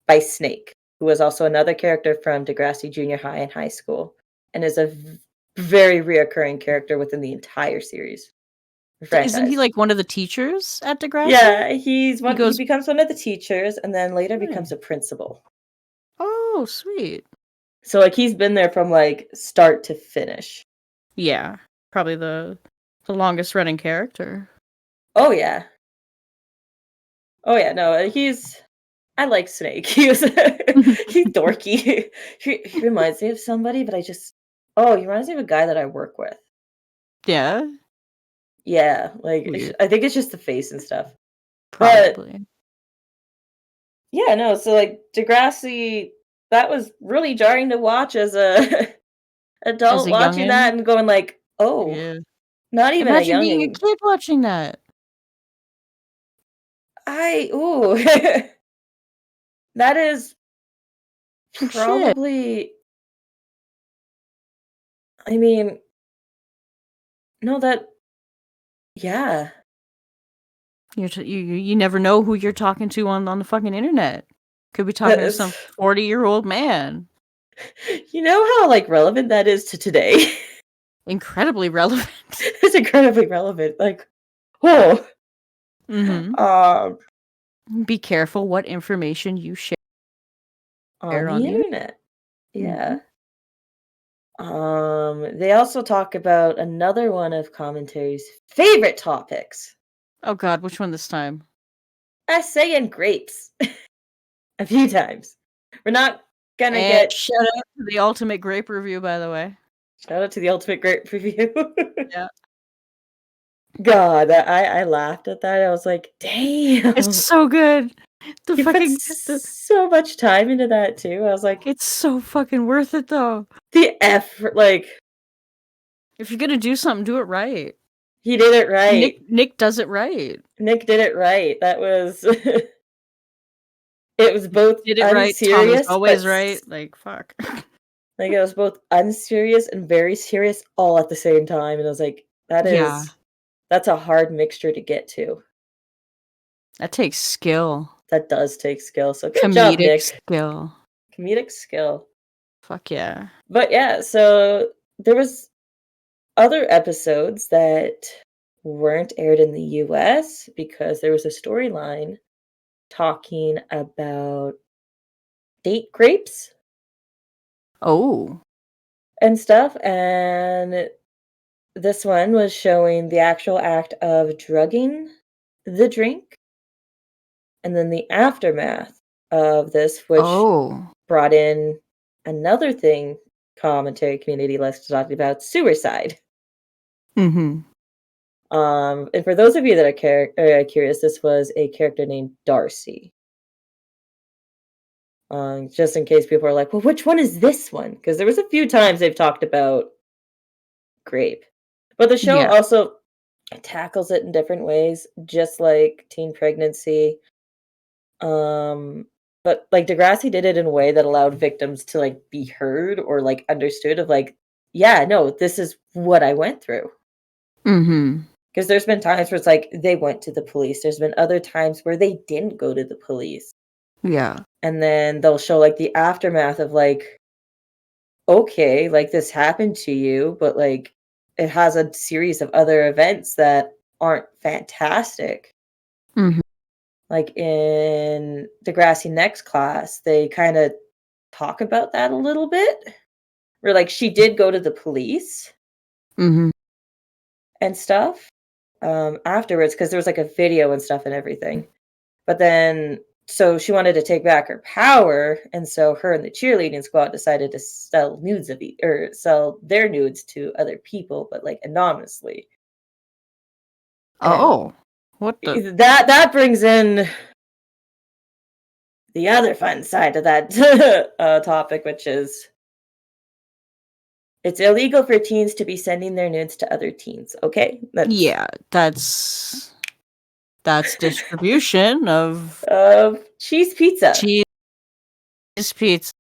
by Snake, who was also another character from Degrassi Junior High and High School, and is a very reoccurring character within the entire series Isn't he franchise. like one of the teachers at Degrassi? Yeah, He he goes, becomes one of the teachers and then later "Hmm. becomes a principal. Oh, sweet. So like he's been there from like start to finish. Yeah, probably the longest running character. Oh yeah. Oh yeah, no, I like Snake. He's dorky. He reminds me of somebody, but he reminds me of a guy that I work with. Yeah, Yeah, like weird. I think it's just the face and stuff. But Probably. yeah, no, so like Degrassi, that was really jarring to watch as a As adult a watching youngin, that and going like, "Oh, yeah. not even a Imagine being a youngin." kid watching that. Ooh. That is Oh, shit. probably I mean, no, yeah. You never know who you're talking to on the fucking internet. Could be talking That to is some 40-year-old man. you know how, like, relevant that is to today? Incredibly relevant. It's incredibly relevant, like, oh, Mm-hmm. um, Be careful what information you share on on the the internet. internet. Mm-hmm. Yeah. They also talk about another one of commentary's favorite topics, Oh god, which one this time? essay and grapes, a few times. We're not gonna And get shout out to the ultimate grape review, by the way. shout out to the ultimate grape review. Yeah. God, I laughed at that. I was like, It's "Damn." so good. The He put fucking the so much time into that too. I was like, It's so fucking worth it though. the effort, like, If you're gonna do something, do it right. he did it right. Nick does it right. Nick did it right. That was it was both Did it right. Tommy's unserious, but always right. Like fuck. like it was both unserious and very serious all at the same time. And I was like, Yeah. that's a hard mixture to get to. That takes skill. That does take skill. So good job, Comedic Nick. skill. Comedic skill. Fuck yeah. But yeah, so there was other episodes that weren't aired in the US because there was a storyline talking about date grapes Oh. and stuff, and this one was showing the actual act of drugging the drink and then the aftermath of this, which Oh. brought in another thing commentary community likes to talk about, suicide. Mm-hmm. And for those of you that are curious, this was a character named Darcy. Just in case people are like, well, which one is this one? Because there was a few times they've talked about grape. But the show Yeah. also tackles it in different ways, just like teen pregnancy. But like Degrassi did it in a way that allowed victims to like be heard or like understood of like, yeah, no, this is what I went through. Mm-hmm. Because there's been times where it's like they went to the police. There's been other times where they didn't go to the police. Yeah. And then they'll show like the aftermath of like, okay, like this happened to you, but like it has a series of other events that aren't fantastic. Mhm. Like in Degrassi Next Class, they kind of talk about that a little bit. Where like she did go to the police Mhm. and stuff afterwards because there was like a video and stuff and everything. But then so she wanted to take back her power, and so her and the cheerleading squad decided to sell nudes of or sell their nudes to other people, but like anonymously. And Oh. What the? that brings in the other fun side of that topic, which is it's illegal for teens to be sending their nudes to other teens. Okay, that's Yeah, that's distribution of cheese pizza. cheese pizza.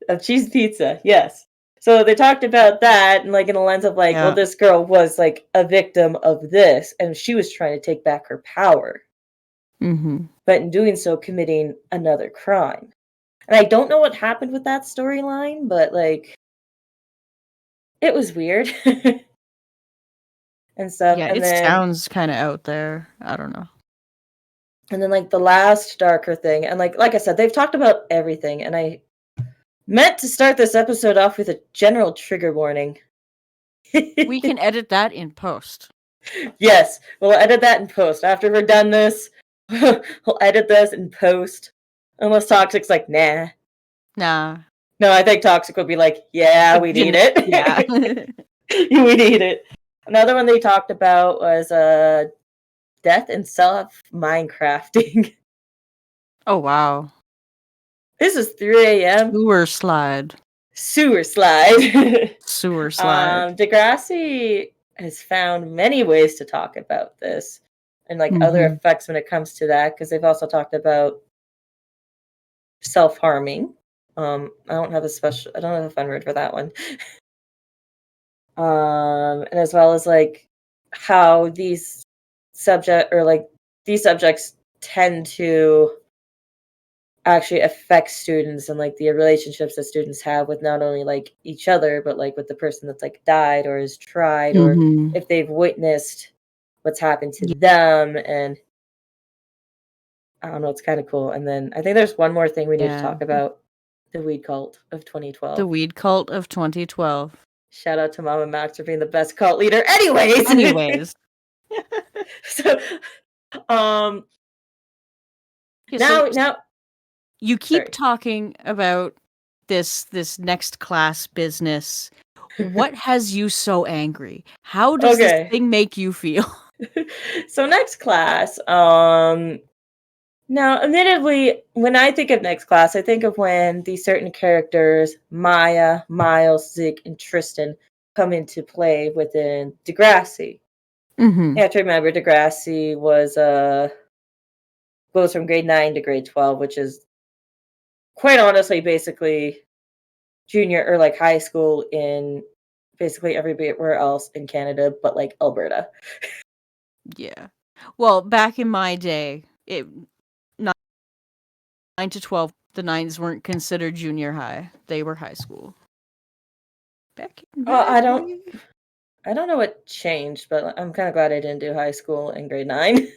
Of cheese pizza, yes. So they talked about that and like in a lens of like, well, Yeah. this girl was like a victim of this and she was trying to take back her power, Mhm. but in doing so committing another crime. And I don't know what happened with that storyline, but like it was weird and stuff. Yeah, it sounds kind of out there. I don't know. And then like the last darker thing, and like I said, they've talked about everything, and I meant to start this episode off with a general trigger warning. We can edit that in post. Yes, we'll edit that in post. After we're done this, we'll edit this in post. Unless Toxic's like, nah. Nah. No, I think Toxic would be like, yeah, we need it. Yeah. We need it. Another one they talked about was death and self Minecrafting. Oh wow. This is 3 a.m. Sewer slide. Sewer slide. Sewer slide. Degrassi has found many ways to talk about this and like other Mhm. effects when it comes to that because they've also talked about self-harming. I don't have a fun word for that one. And as well as like how these subjects tend to actually affect students and like the relationships that students have with not only like each other but like with the person that's like died or has tried or Mhm. if they've witnessed what's happened to them. And I don't know, it's kind of cool. And then I think there's one more thing we need to Yeah. talk about: the weed cult of The 2012. weed cult of 2012. Shout out to Mama Max for being the best cult leader. Anyways, Anyways. so um Yeah, now you keep sorry. talking about this next class business. What has you so angry? How does this Okay. thing make you feel? So next class, now admittedly, when I think of next class, I think of when these certain characters, Maya, Miles, Zig, and Tristan, come into play within Degrassi. Mhm. You have to remember Degrassi was goes from grade 9 to grade 12, which is quite honestly basically junior or like high school in basically everywhere else in Canada, but like Alberta. Yeah. Well, back in my day, it 9 to 12, the nines weren't considered junior high. They were high school. Back in Oh, my day. I don't know what changed, but I'm kind of glad I didn't do high school in grade 9.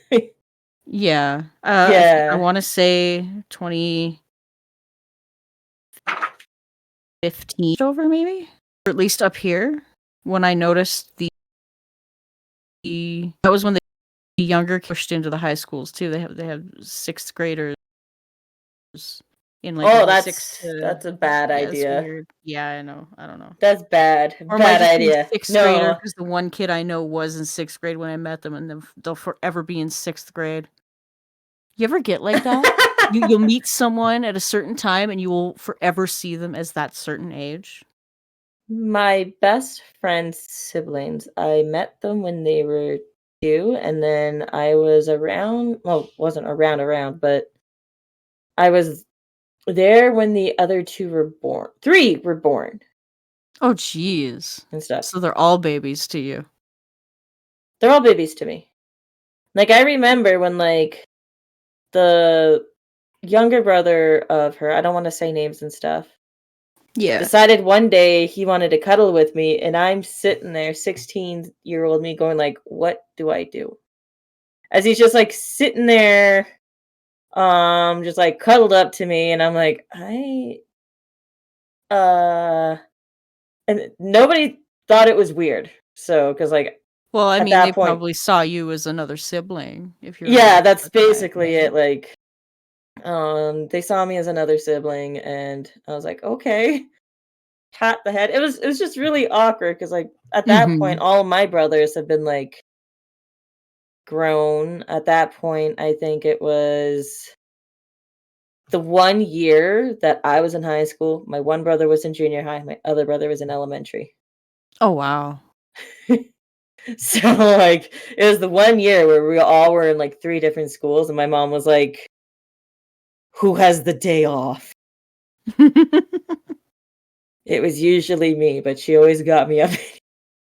Yeah. I Yeah. want to say 2015 over maybe, or at least up here when I noticed that was when the younger pushed into the high schools too. They have sixth graders in like Oh, maybe sixth to that's a bad yeah. It's idea. weird. Yeah, I know. I don't know. That's bad. Or am I Bad just being idea. sixth grader No. because the one kid I know was in sixth grade when I met them, and then they'll forever be in sixth grade. You ever get like that? You'll meet someone at a certain time, and you will forever see them as that certain age. My best friend's siblings, I met them when they were 2, and then I was around, well, wasn't around, but I was there when the other 2 were born. 3 were born Oh, jeez. and stuff. So they're all babies to you. They're all babies to me. Like, I remember when, like, the younger brother of her, I don't wanna say names and stuff, Yeah. decided one day he wanted to cuddle with me, and I'm sitting there, 16-year-old me, going like, "What do I do?" As he's just like sitting there, just like cuddled up to me, and I'm like, uh, and nobody thought it was weird. So, because like Well, I at mean, they that point, probably saw you as another sibling if you're yeah, related that's to the guy, basically right? it. Like, they saw me as another sibling, and I was like, okay, pat the head. It was just really awkward because like at that point, Mhm. all my brothers have been like grown. At that point, I think it was the 1 year that I was in high school. My one brother was in junior high. My other brother was in elementary. Oh, wow. So like it was the 1 year where we all were in like three different schools, and my mom was like, "Who has the day off?" It was usually me, but she always got me up.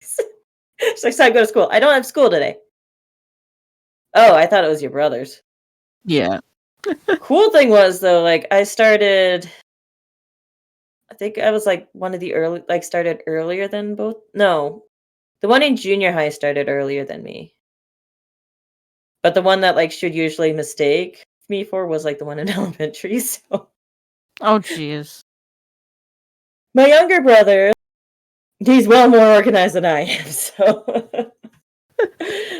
She's like, "So I go to school. I don't have school today." Oh, I thought it was your brother's. Yeah. Cool thing was though, like I think I was like one of the early like started earlier than both. No, the one in junior high started earlier than me. But the one that like should usually mistake me for was like the one in elementary. So Oh, jeez. my younger brother, he's well more organized than I am. So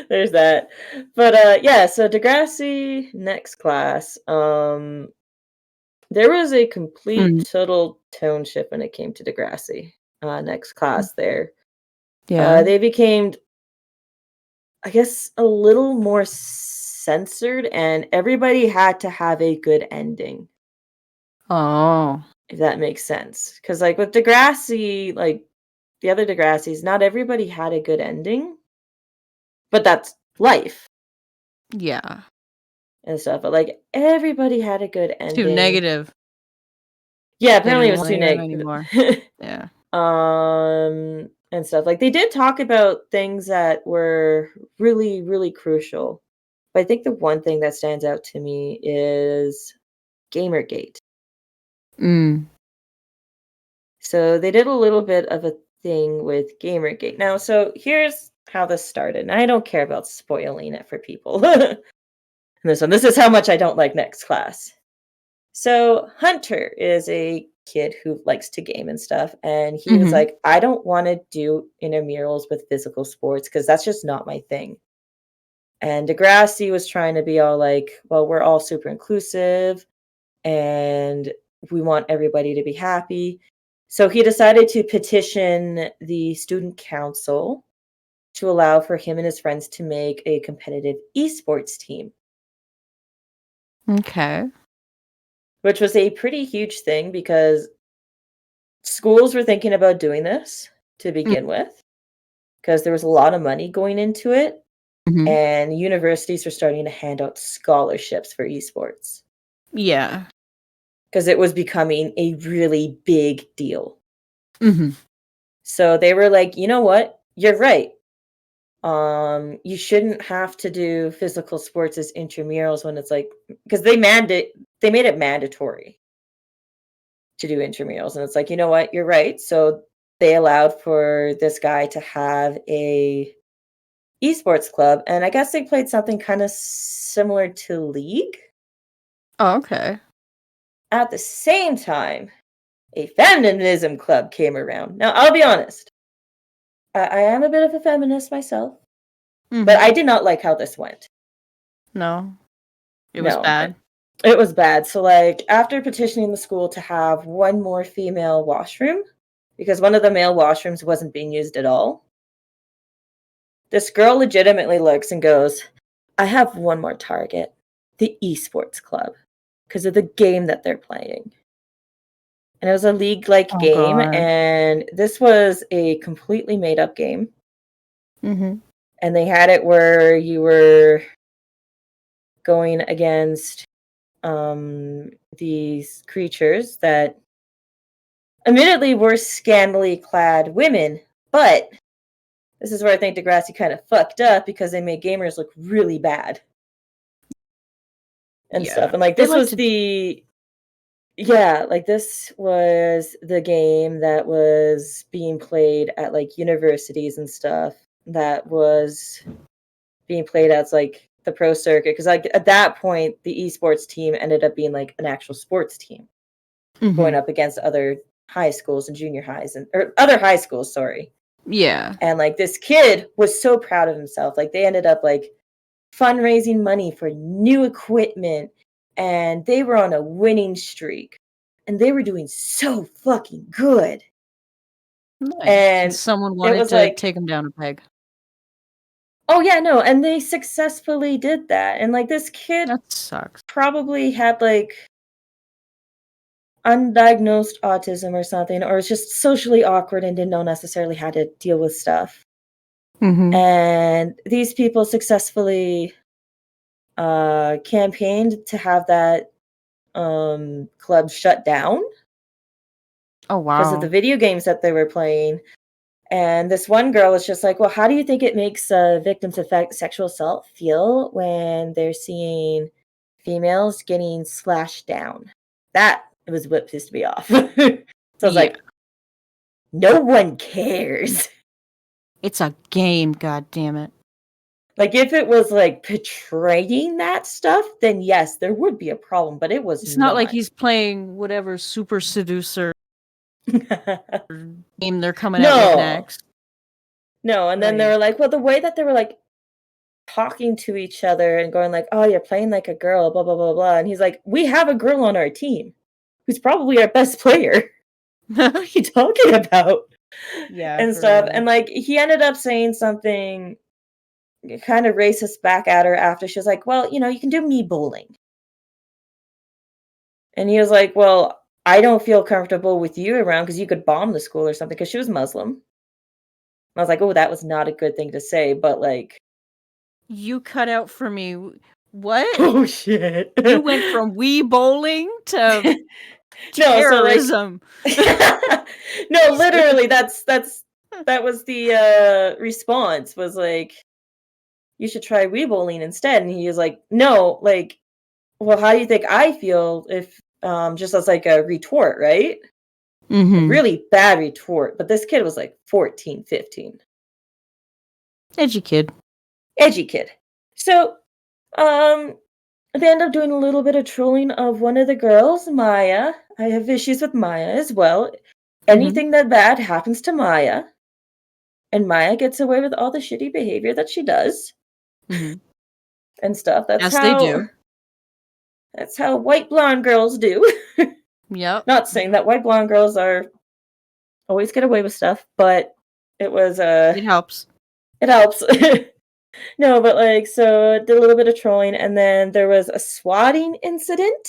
there's that. But yeah, so Degrassi next class. There was a complete Mm. total tone shift when it came to Degrassi. Next class there. Yeah. They became, I guess, a little more censored, and everybody had to have a good ending, Oh. if that makes sense. Because, like, with Degrassi, like, the other Degrassis, not everybody had a good ending, but that's life Yeah. and stuff. But, like, everybody had a good Too ending. negative. Yeah, They apparently it didn't was want to too hear it negative. anymore. Yeah. And stuff. Like, they did talk about things that were really, really crucial. But I think the one thing that stands out to me is Gamergate. Mm. So they did a little bit of a thing with Gamergate. Now, so here's how this started. And I don't care about spoiling it for people. This is how much I don't like next class. So Hunter is a kid who likes to game and stuff, and he was Mhm. like, I don't want to do intramurals with physical sports because that's just not my thing. And Degrassi was trying to be all like, well, we're all super inclusive and we want everybody to be happy. So he decided to petition the student council to allow for him and his friends to make a competitive esports team, Okay. which was a pretty huge thing because schools were thinking about doing this to Mm. begin with because there was a lot of money going into it, Mhm. and universities were starting to hand out scholarships for esports Yeah. because it was becoming a really big deal. Mhm. So they were like, "You know what? You're right. You shouldn't have to do physical sports as intramurals when it's like because they made it mandatory to do intramurals, and it's like, you know what? You're right." So they allowed for this guy to have a esports club, and I guess they played something kind of similar to League. Oh, okay. At the same time, a feminism club came around. Now, I'll be honest, I am a bit of a feminist myself, but Mhm. I did not like how this went. No. It was No, bad? it was bad. So, like, after petitioning the school to have one more female washroom, because one of the male washrooms wasn't being used at all, this girl legitimately looks and goes, I have one more target, the esports club, because of the game that they're playing. And it was a league like Oh game, god. and this was a completely made up game. Mhm. And they had it where you were going against these creatures that admittedly were scantily clad women, but this is where I think Degrassi kind of fucked up because they made gamers look really bad and Yeah. stuff. And like They this like was to the Yeah, like this was the game that was being played at like universities and stuff. That was being played as like the pro circuit because like at that point the esports team ended up being like an actual sports team going Mhm. up against other high schools and junior highs and or other high schools, sorry. Yeah. And like this kid was so proud of himself. Like they ended up like fundraising money for new equipment and they were on a winning streak and they were doing so fucking good. Nice. And And someone it wanted was to like, take him down a peg. oh yeah, no, and they successfully did that. And like this kid That sucks. probably had like undiagnosed autism or something, or was just socially awkward and didn't know necessarily how to deal with stuff. Mhm. And these people successfully campaigned to have that club shut down Oh, because of the wow. video games that they were playing. And this one girl was just like, well, how do you think it makes victims of sexual assault feel when they're seeing females getting slashed down? That was what pissed me off. So I was Yeah. like, no one cares. It's a game, god damn it. Like, if it was like portraying that stuff, then yes, there would be a problem, but it was It's not like not. he's playing whatever super seducer game they're coming out with No, next. no. And then they Like, were like, well, the way that they were like talking to each other and going like, "Oh, you're playing like a girl, blah blah blah blah." And he's like, "We have a girl on our team who's probably our best player. What are you talking about?" yeah, And for stuff. real. And like he ended up saying something kind of racist back at her after she was like, "Well, you can do me bowling." And he was like, "Well, I don't feel comfortable with you around because you could bomb the school or something." Because she was Muslim. And I was like, "Oh, that was not a good thing to say," but like, You cut out for me. What? oh shit. You went from Wii bowling to No, so like terrorism. no, Jesus. literally that was the response was like, "You should try Weebowling instead." And he was like, "No, like, well, how do you think I feel if just as like a retort, right?" A Mhm. really bad retort, but this kid was like 14, 15. Edgy kid. Edgy kid. So, um they end up doing a little bit of trolling of one of the girls, Maya. I have issues with Maya as well. Mhm. Anything that bad happens to Maya, and Maya gets away with all the shitty behavior that she does Mhm. and stuff. As they do. That's how white blonde girls do. Yep. Not saying that white blonde girls are always get away with stuff, but it was It helps. it helps. No, but like so did a little bit of trolling and then there was a swatting incident.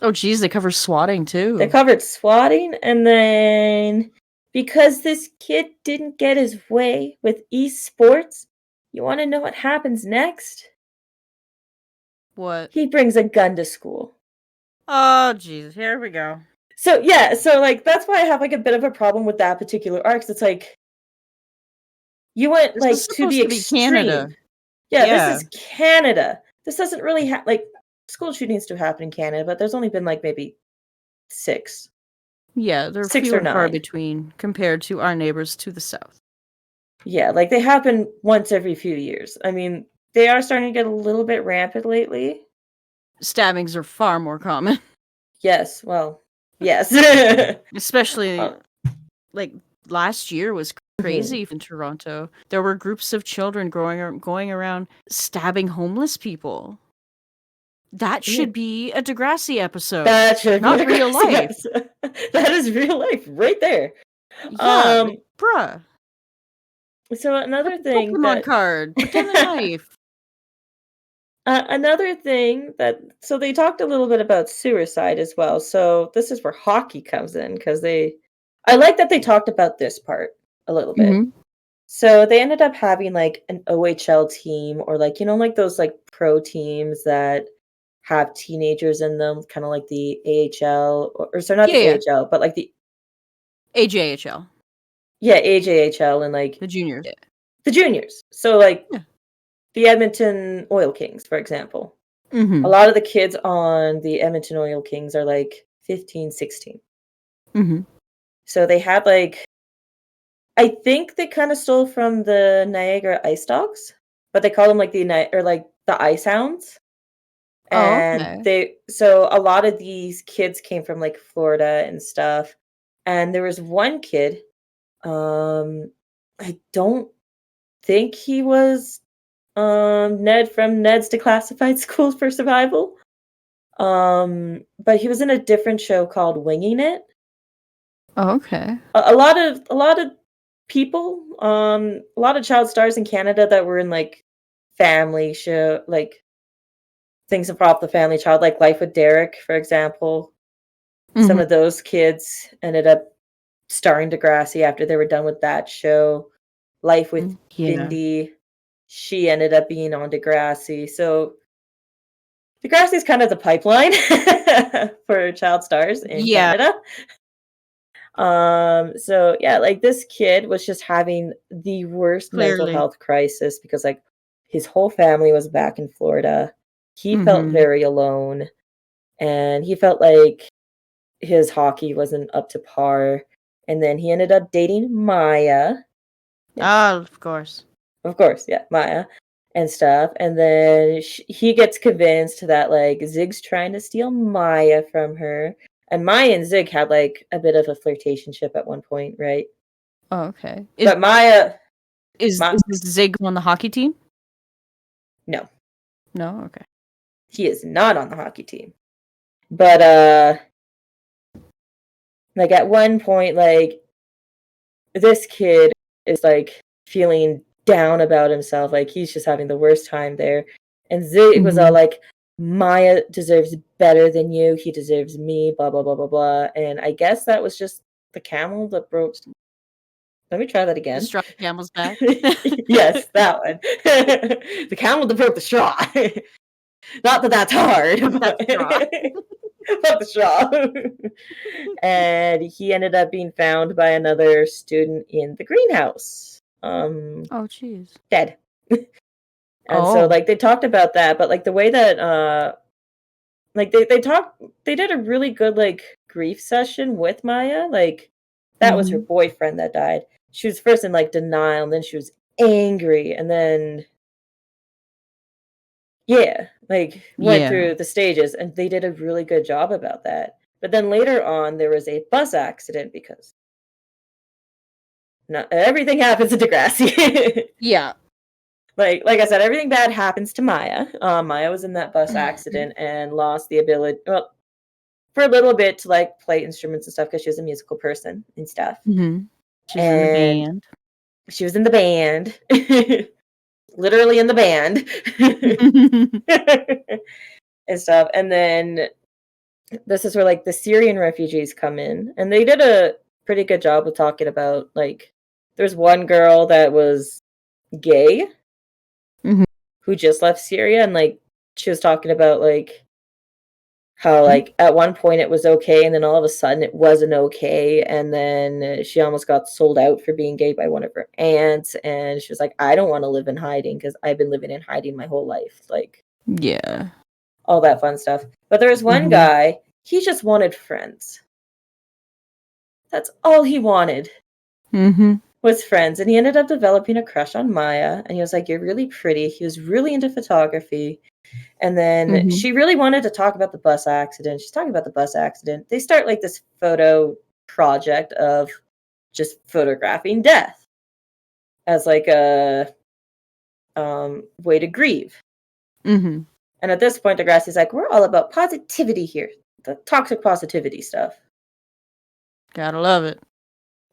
Oh, geez, they cover swatting They too. covered swatting and then because this kid didn't get his way with esports, you want to know what happens next? What? He brings a gun to school. Oh, jeez. Here we go. So yeah, so like that's why I have like a bit of a problem with that particular arc. 'Cause it's like you went This is like to supposed the to be Canada. extreme. Yeah, this Yeah. is Canada. This doesn't really like school shootings do happen in Canada, but there's only been like maybe six, Yeah, they're six few or and far nine. between compared to our neighbors to the south. Yeah, like they happen once every few years. I mean, they are starting to get a little bit rampant lately. Stabbings are far more common, Yes, well, yes. especially uh, like last year was mhm. crazy in Toronto. There were groups of children going around stabbing homeless people. That Yeah, should be a Degrassi episode, that should be not a real crazy life. episode. That is real life right there. Yeah, Um, like, bruh, so get another the thing Pokemon that card, pretend a knife. Another thing that so they talked a little bit about suicide as well. So this is where hockey comes in because I like that they talked about this part a little bit. Mhm. So they ended up having like an OHL team or like like those like pro teams that have teenagers in them, kind of like the AHL or so not Yeah, the yeah. AHL, but like the AJHL, yeah AJHL and like the juniors. the juniors. So like Yeah. the Edmonton Oil Kings, for example. A lot of the kids on the Edmonton Oil Kings are like 15, 16. Mhm. So they had like I think they kind of stole from the Niagara Ice Dogs, but they call them like or like the Ice Hounds. Oh, And okay. so a lot of these kids came from like Florida and stuff. And there was one kid, I don't think he was Ned from Ned's Declassified Schools for Survival. But he was in a different show called Winging It. Oh, okay. A lot of people, a lot of child stars in Canada that were in like family show, like things that brought up the family child, like Life with Derek, for example. Some Mhm. of those kids ended up starring Degrassi after they were done with that show. Life with Yeah. Bindi, she ended up being on Degrassi. So Degrassi is kind of the pipeline for child stars in Yeah, Canada. So yeah, like this kid was just having the worst mental clearly. health crisis because like his whole family was back in Florida. He felt Mhm. very alone and he felt like his hockey wasn't up to par. And then he ended up dating Maya. Yes, Oh, of course. of course, yeah, Maya and stuff. And then he gets convinced that like Zig's trying to steal Maya from her. And Maya and Zig had like a bit of a flirtationship at one point, right? Oh, okay. But Maya, Is this Zig on the hockey team? no, No? Okay. he is not on the hockey team. But like at one point, like this kid is like feeling down about himself, like he's just having the worst time there. And Zig was all Mhm. like, Maya deserves better than you. He deserves me, blah, blah, blah, blah, blah. And I guess that was just the camel that broke. Let me try that The again. straw camel's back. Yes, that one. The camel that broke the straw. Not that that's hard, Broke that but straw. broke the straw. And he ended up being found by another student in the greenhouse, Oh, jeez. dead. And so, Oh. like, they talked about that, but like the way that, like they talked, they did a really good like grief session with Maya. Like, that was her Mhm. boyfriend that died. She was first in like denial, and then she was angry, and then yeah, like went Yeah. through the stages, and they did a really good job about that. But then later on, there was a bus accident because not everything happens in Degrassi. Yeah. Like I said, everything bad happens to Maya. Maya was in that bus accident and lost the ability, well, for a little bit to like play instruments and stuff because she was a musical person and stuff. Mhm. She's in the And band. she was in the band, literally in the band and stuff. And then this is where like the Syrian refugees come in, and they did a pretty good job of talking about like there's one girl that was gay Mhm. who just left Syria, and like she was talking about like how like at one point it was okay, and then all of a sudden it wasn't okay, and then she almost got sold out for being gay by one of her aunts, and she was like, I don't want to live in hiding because I've been living in hiding my whole life, like Yeah. all that fun stuff. But there was one Mhm. guy, he just wanted friends. That's all he wanted Mhm. was friends, and he ended up developing a crush on Maya, and he was like, "You're really pretty." He was really into photography, and then Mhm. she really wanted to talk about the bus accident. She's talking about the bus accident. They start like this photo project of just photographing death as like a way to grieve. Mhm. And at this point, Degrassi's like, "We're all about positivity here, the toxic positivity stuff Gotta love it.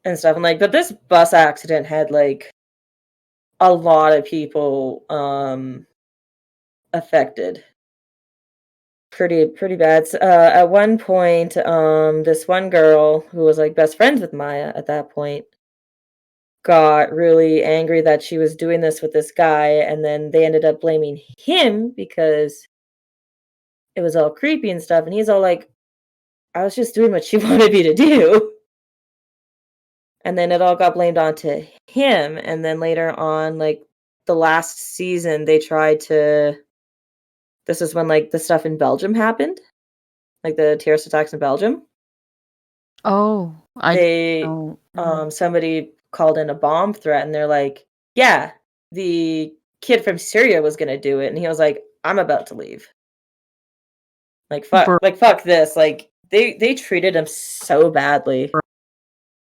and stuff." And like, but this bus accident had like a lot of people affected. Pretty bad. At one point, this one girl who was, like, best friends with Maya at that point got really angry that she was doing this with this guy, and then they ended up blaming him because it was all creepy and stuff, and he's all like, "I was just doing what she wanted me to do." And then it all got blamed onto him, and then later on, like, the last season, they tried to This is when, like, the stuff in Belgium happened, like, the terrorist attacks in Belgium. Oh, I They don't remember. somebody called in a bomb threat, and they're like, "Yeah, the kid from Syria was gonna do it," and he was like, "I'm about to leave." Fuck this, like, they treated him so badly.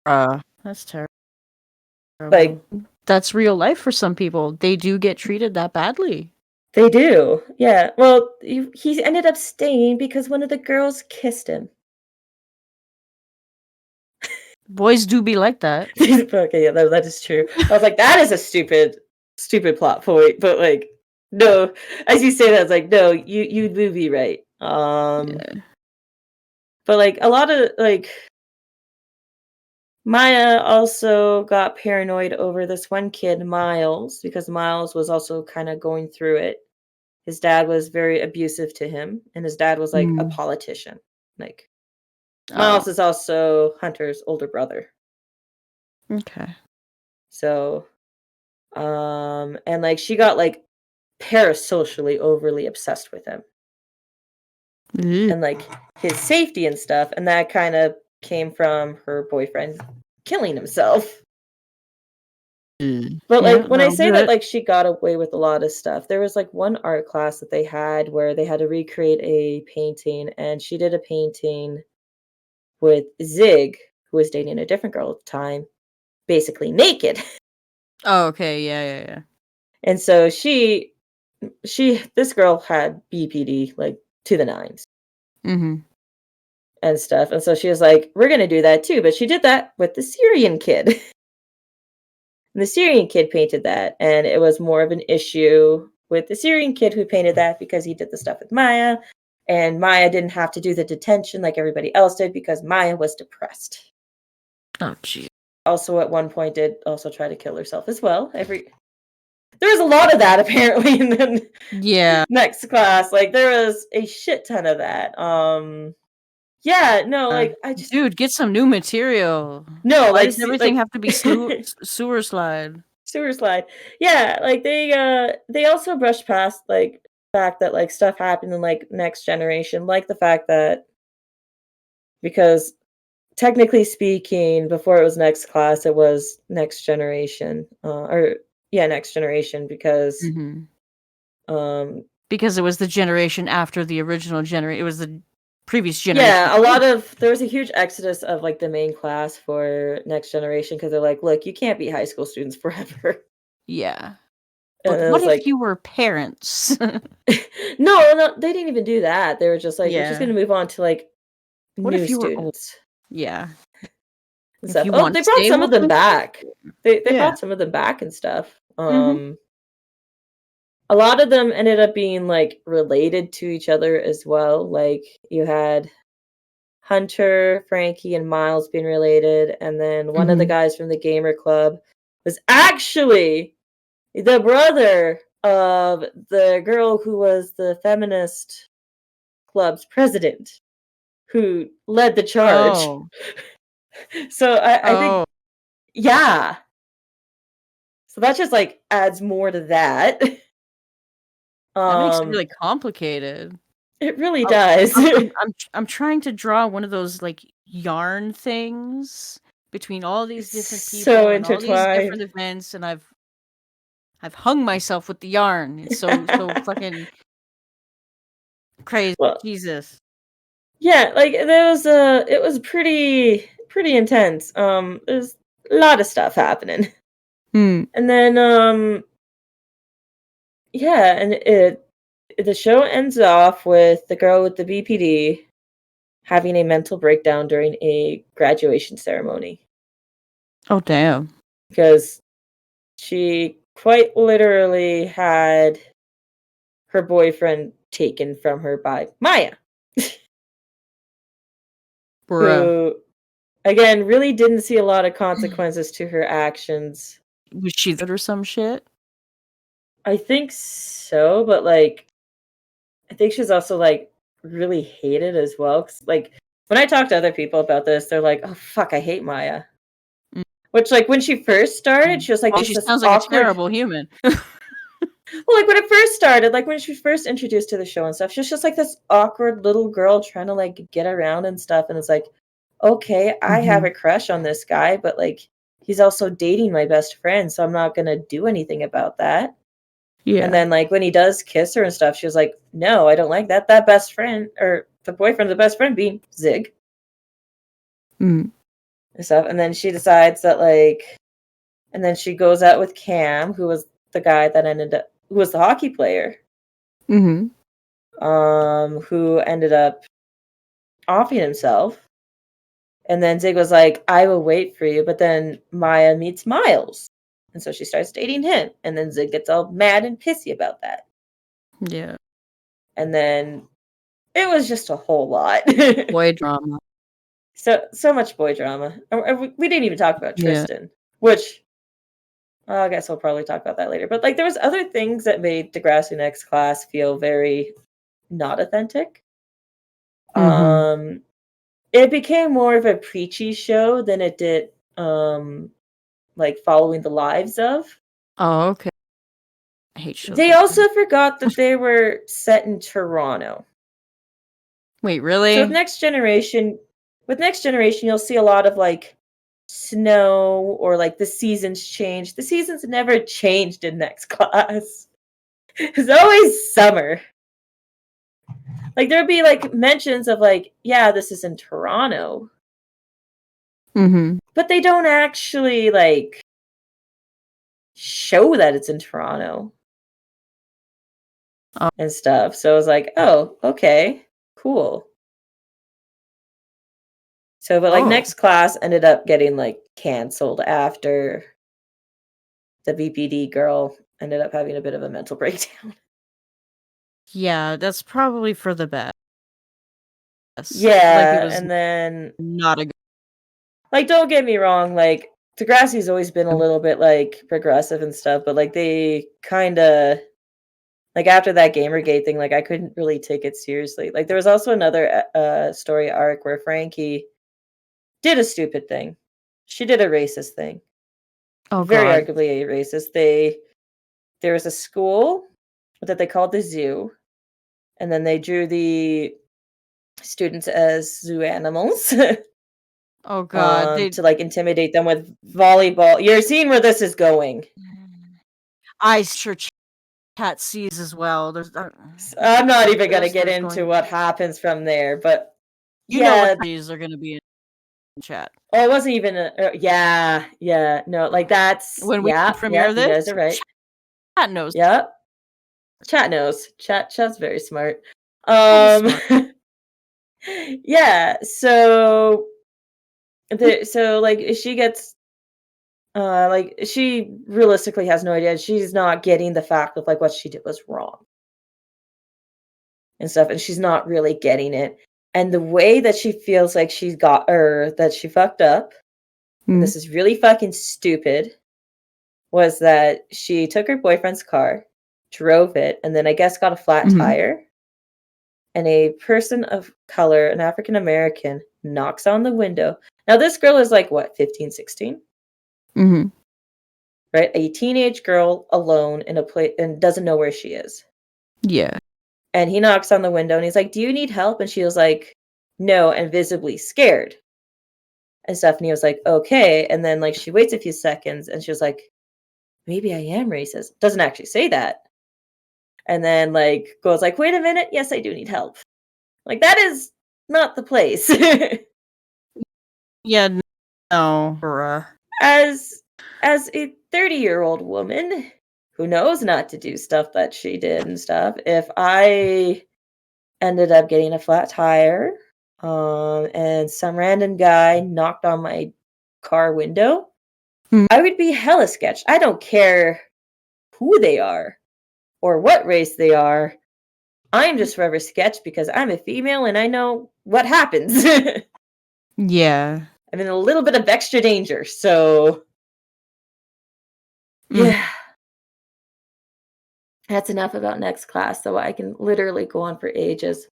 That's Like, terrible. That's real life for some people. They do get treated that badly. they do, yeah. Well, he ended up staying because one of the girls kissed him. Boys do be like that. Okay, yeah, that is true. I was like, "That is a stupid plot point," but, like, no, as you say that, it's like, "No, you do be right." Yeah. But, like, a lot of, like, Maya also got paranoid over this one kid, Miles, because Miles was also kinda going through it. His dad was very abusive to him, and his dad was, like, a Mm. politician. Like, Oh, Miles is also Hunter's older brother. okay. So, and, like, she got, like, parasocially overly obsessed with him Ugh. and, like, his safety and stuff, and that kinda came from her boyfriend killing himself. But, Yeah, like, when I that'll say do that, it. like, she got away with a lot of stuff, there was, like, one art class that they had where they had to recreate a painting, and she did a painting with Zig, who was dating a different girl at the time, basically naked. Oh, okay. Yeah, yeah, yeah. And so this girl had BPD, like, to the nines Mhm. and stuff, and so she was like, "We're gonna do that too," but she did that with the Syrian kid. And the Syrian kid painted that, and it was more of an issue with the Syrian kid who painted that because he did the stuff with Maya, and Maya didn't have to do the detention like everybody else did because Maya was depressed. Oh, gee. Also, at one point, did also try to kill herself as well. There was a lot of that apparently in the Yeah. next class. Like there was a shit ton of that. Yeah, no, like I just Dude, get some new material. no, Why like does everything like have to be sewer slide? sewer slide. Yeah, like they also brushed past like fact that like stuff happened in like next generation, like the fact that because technically speaking, before it was next class, it was next generation. Or yeah, next generation because Mhm. um Because it was the generation after the original it was the previous generation yeah, a before. lot of there was a huge exodus of like the main class for next generation because they're like, look, you can't be high school students forever. Yeah. And But it what was if like you were parents? no, they didn't even do that. They were just like, we're just Yeah. gonna move on to like What new if you were old? students Yeah. and If stuff. you Oh, want they to brought stay, some we'll of them switch it. back. They Yeah. brought some of them back and stuff. Mhm. A lot of them ended up being like related to each other as well. Like you had Hunter, Frankie, and Miles being related, and then one of the Mhm. guys from the gamer club was actually the brother of the girl who was the feminist club's president, who led the charge. Oh. So I think Oh. yeah. So that just, like, adds more to that. That makes it Um, really complicated. it really I'm does. I'm trying to draw one of those, like, yarn things between all these It's different so people and all these different intertwined. events, and I've hung myself with the yarn. It's so fucking crazy. Well, Jesus. yeah, like, there was, it was pretty intense. There's a lot of stuff happening. Hmm. And then, yeah, and the show ends off with the girl with the BPD having a mental breakdown during a graduation ceremony Oh, damn. because she quite literally had her boyfriend taken from her by Maya, Bruh. who again really didn't see a lot of consequences to her actions. Was she that or some shit? I think so, but like I think she's also like really hated as well. 'Cause, like when I talk to other people about this, they're like, "Oh fuck, I hate Maya." Which like when she first started, Mm. she was like Well, just she this sounds like a awkward terrible human. Well, like when it first started, like when she was first introduced to the show and stuff, she was just like this awkward little girl trying to like get around and stuff. And it's like, okay, I have Mhm. a crush on this guy, but like he's also dating my best friend, so I'm not gonna do anything about that. And Yeah. then like when he does kiss her and stuff, she was like, no, I don't like that. That best friend or the boyfriend of the best friend being Zig Mm. and stuff. And then she decides that like and then she goes out with Cam, who was the guy that ended up who was the hockey player, Mhm. who ended up offing himself. And then Zig was like, I will wait for you. But then Maya meets Miles. And so she starts dating him. And then Zig gets all mad and pissy about that. Yeah. And then it was just a whole lot. Boy drama. So much boy drama. We didn't even talk about Yeah. Tristan, which I guess we'll probably talk about that later. But like there was other things that made Degrassi Next Class feel very not authentic. Mhm. Um it became more of a preachy show than it did like following the lives of. Oh, okay. I hate shows They like that. also forgot that they were set in Toronto. Wait, So really? with Next Generation, you'll see a lot of like snow or like the seasons change. The seasons never changed in Next Class. It's always summer. Like there'd be like mentions of like, yeah, this is in Toronto, Mhm. but they don't actually like show that it's in Toronto Oh. and stuff. So I was like, oh, okay, cool. So, but like Oh. Next Class ended up getting like canceled after the VPD girl ended up having a bit of a mental breakdown. Yeah, that's probably for the best. Like, it Yeah, was and then not a like don't get me wrong, like Degrassi's always been a good. little bit like progressive and stuff, but like they kind of like after that Gamergate thing, like I couldn't really take it seriously. Like there was also another story arc where Frankie did a stupid thing. She did a racist thing. Oh Very god. arguably a racist. There was a school that they called the zoo, and then they drew the students as zoo animals Oh god. They to like intimidate them with volleyball. You're seeing where this is going. I sure chat sees as well. There's I'm not even gonna yes, get there's into going what happens from there, but you know what yeah. these are gonna be in chat. Oh, it wasn't even yeah, yeah, no, like that's When we yeah, yeah, premiere you guys this, are right. chat knows. Yep. Chat knows. Chat's very smart. Chat is Um smart. yeah, so like she gets like she realistically has no idea. She's not getting the fact of like what she did was wrong and stuff, and she's not really getting it. And the way that she feels like she's got or that she fucked up, and Mm. this is really fucking stupid, was that she took her boyfriend's car, drove it, and then I guess got a flat Mhm. tire. And a person of color, an African American, knocks on the window. Now, this girl is like what, 15, 16, Mhm. right? A teenage girl alone in a place and doesn't know where she is. Yeah. And he knocks on the window and he's like, do you need help? And she was like, no, and visibly scared. And Stephanie was like, okay. And then like she waits a few seconds and she was like, maybe I am racist. Doesn't actually say that. And then like goes like, wait a minute, yes, I do need help. Like that is not the place. Yeah, no. Bruh. as as a 30-year-old woman who knows not to do stuff that she did and stuff, if I ended up getting a flat tire, and some random guy knocked on my car window, Mm. I would be hella sketched. I don't care who they are or what race they are. I'm just forever sketched because I'm a female and I know what happens. Yeah. I'm in a little bit of extra danger, so Mhm. yeah. That's enough about Next Class, so I can literally go on for ages.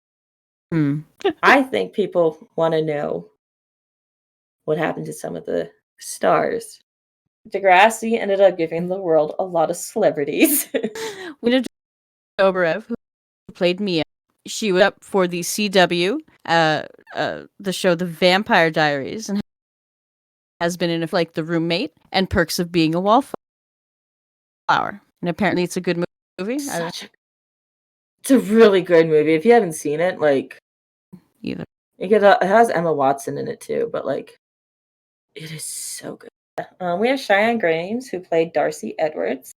Mm. I think people wanna know what happened to some of the stars. Degrassi ended up giving the world a lot of celebrities. Lena Dobrev, who played Mia, she was up for the CW, the show The Vampire Diaries, and has been in like The Roommate and Perks of Being a Wallflower. And apparently, it's a good movie. It's a really good movie. If you haven't seen it, like Either. it has Emma Watson in it too, but like it is so good. We have Cheyenne Grames, who played Darcy Edwards.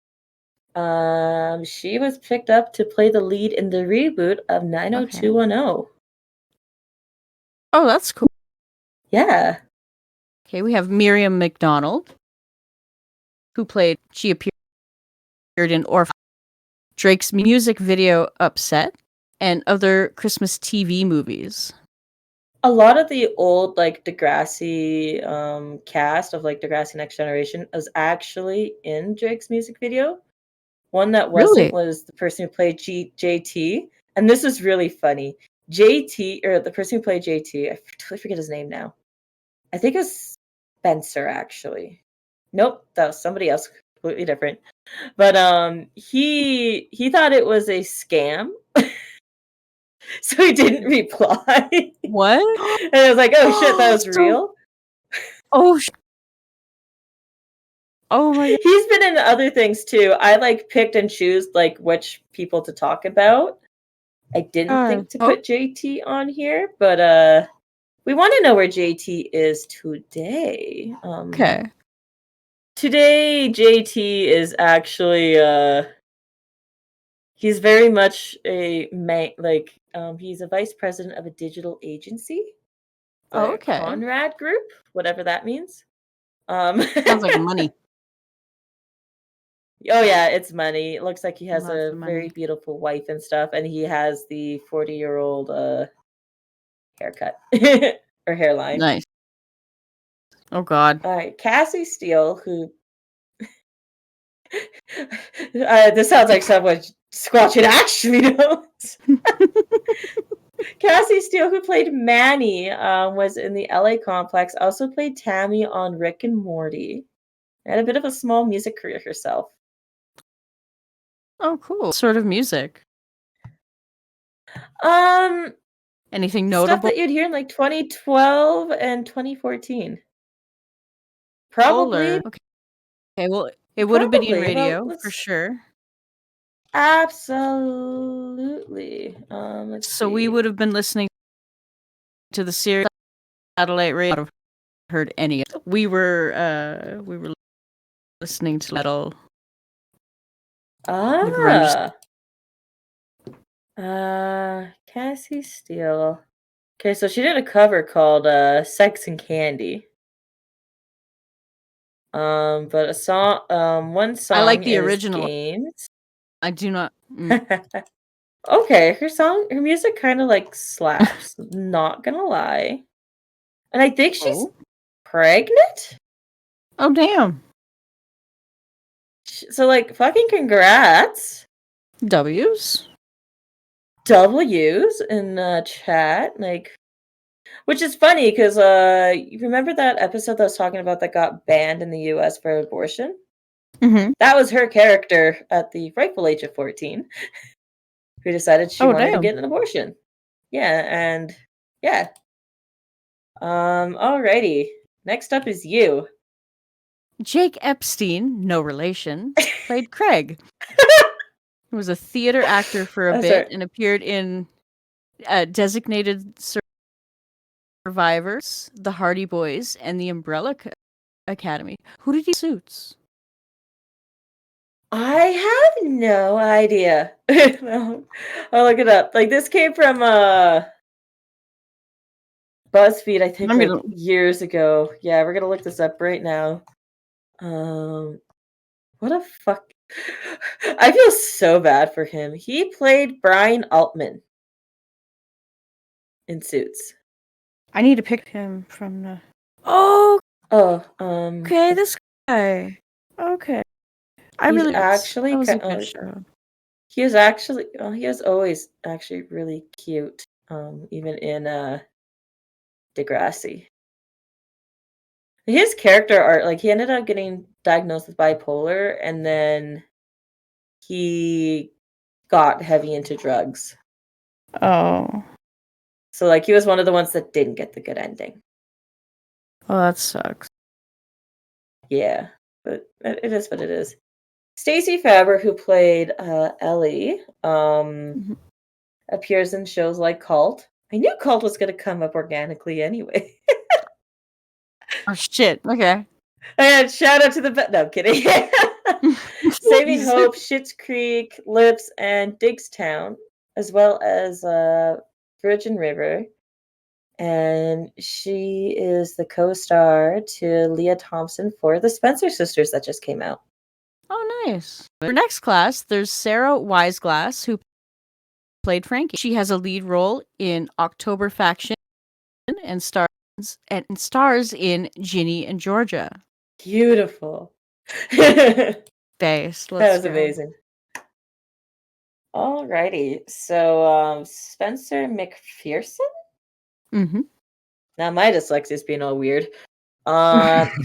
She was picked up to play the lead in the reboot of 90210. Oh, that's cool. Yeah. Okay, we have Miriam McDonald, she appeared in Drake's music video Upset, and other Christmas TV movies. A lot of the old like Degrassi cast of like Degrassi Next Generation was actually in Drake's music video. One that wasn't was the person who played JT, and this is really funny. JT, or the person who played JT, I totally forget his name now. I think it's Spencer, actually. Nope, that was somebody else, completely different. But he thought it was a scam, so he didn't reply. What? And I was like, oh shit, that was real. Oh. Oh my god. He's been in other things too. I like picked and choose like which people to talk about. I didn't think to put JT on here, but we want to know where JT is today. Okay. Today JT is actually he's very much a he's a vice president of a digital agency. Okay. Conrad Group, whatever that means. Sounds like money. Oh yeah, it's money. It looks like he has a very beautiful wife and stuff, and he has the 40-year-old haircut or hairline. Nice. Oh god. All right, Cassie Steele, who this sounds like someone Squatchen actually knows. Cassie Steele, who played Manny, was in the LA Complex. Also played Tammy on Rick and Morty. Had a bit of a small music career herself. Oh, cool. What sort of music? Anything notable? Stuff that you'd hear in like 2012 and 2014. Probably. Okay. Well, it would have been in radio for sure. Absolutely. So we would have been listening to the series satellite radio. I've heard any of it. We were listening to metal. Cassie Steele. Okay, so she did a cover called Sex and Candy. But a song, one song I like the is original. Games. I do not. Okay, her music kind of like slaps. Not gonna lie. And I think she's pregnant. Oh damn. So like, fucking congrats. W's in chat, like, which is funny because you remember that episode that I was talking about that got banned in the US for abortion? Mm-hmm. That was her character at the rightful age of 14 who decided she wanted to get an abortion. Yeah, and yeah. Alrighty. Next up is you. Jake Epstein, no relation, played Craig. He was a theater actor for a bit and appeared in Designated Survivors, The Hardy Boys, and The Umbrella Academy. Who did he suits? I have no idea. I'll look it up. Like, this came from BuzzFeed, I think, like years ago. Yeah, we're gonna look this up right now. What a fuck. I feel so bad for him. He played Brian Altman in Suits. I need to pick him from the. Okay, this guy. Okay, I he's really actually that was a good show. He is actually. He is always actually really cute. Even in Degrassi. His character art, like, he ended up getting diagnosed with bipolar, and then he got heavy into drugs. Oh. So, like, he was one of the ones that didn't get the good ending. Oh, that sucks. Yeah, but it is what it is. Stacey Faber, who played Ellie, Mhm. appears in shows like Cult. I knew Cult was going to come up organically anyway. Oh shit. Okay. And shout out to the no, I'm kidding. Saving Hope, Schitt's Creek, Lips, and Digstown, as well as Virgin River. And she is the co-star to Leah Thompson for The Spencer Sisters that just came out. Oh, nice. For next class, there's Sarah Wiseglass, who played Frankie. She has a lead role in October Faction and stars in Ginny and Georgia. Beautiful. That Based. Let's was go. amazing. Alrighty. So Spencer McPherson? Mm-hmm. Now my dyslexia is being all weird.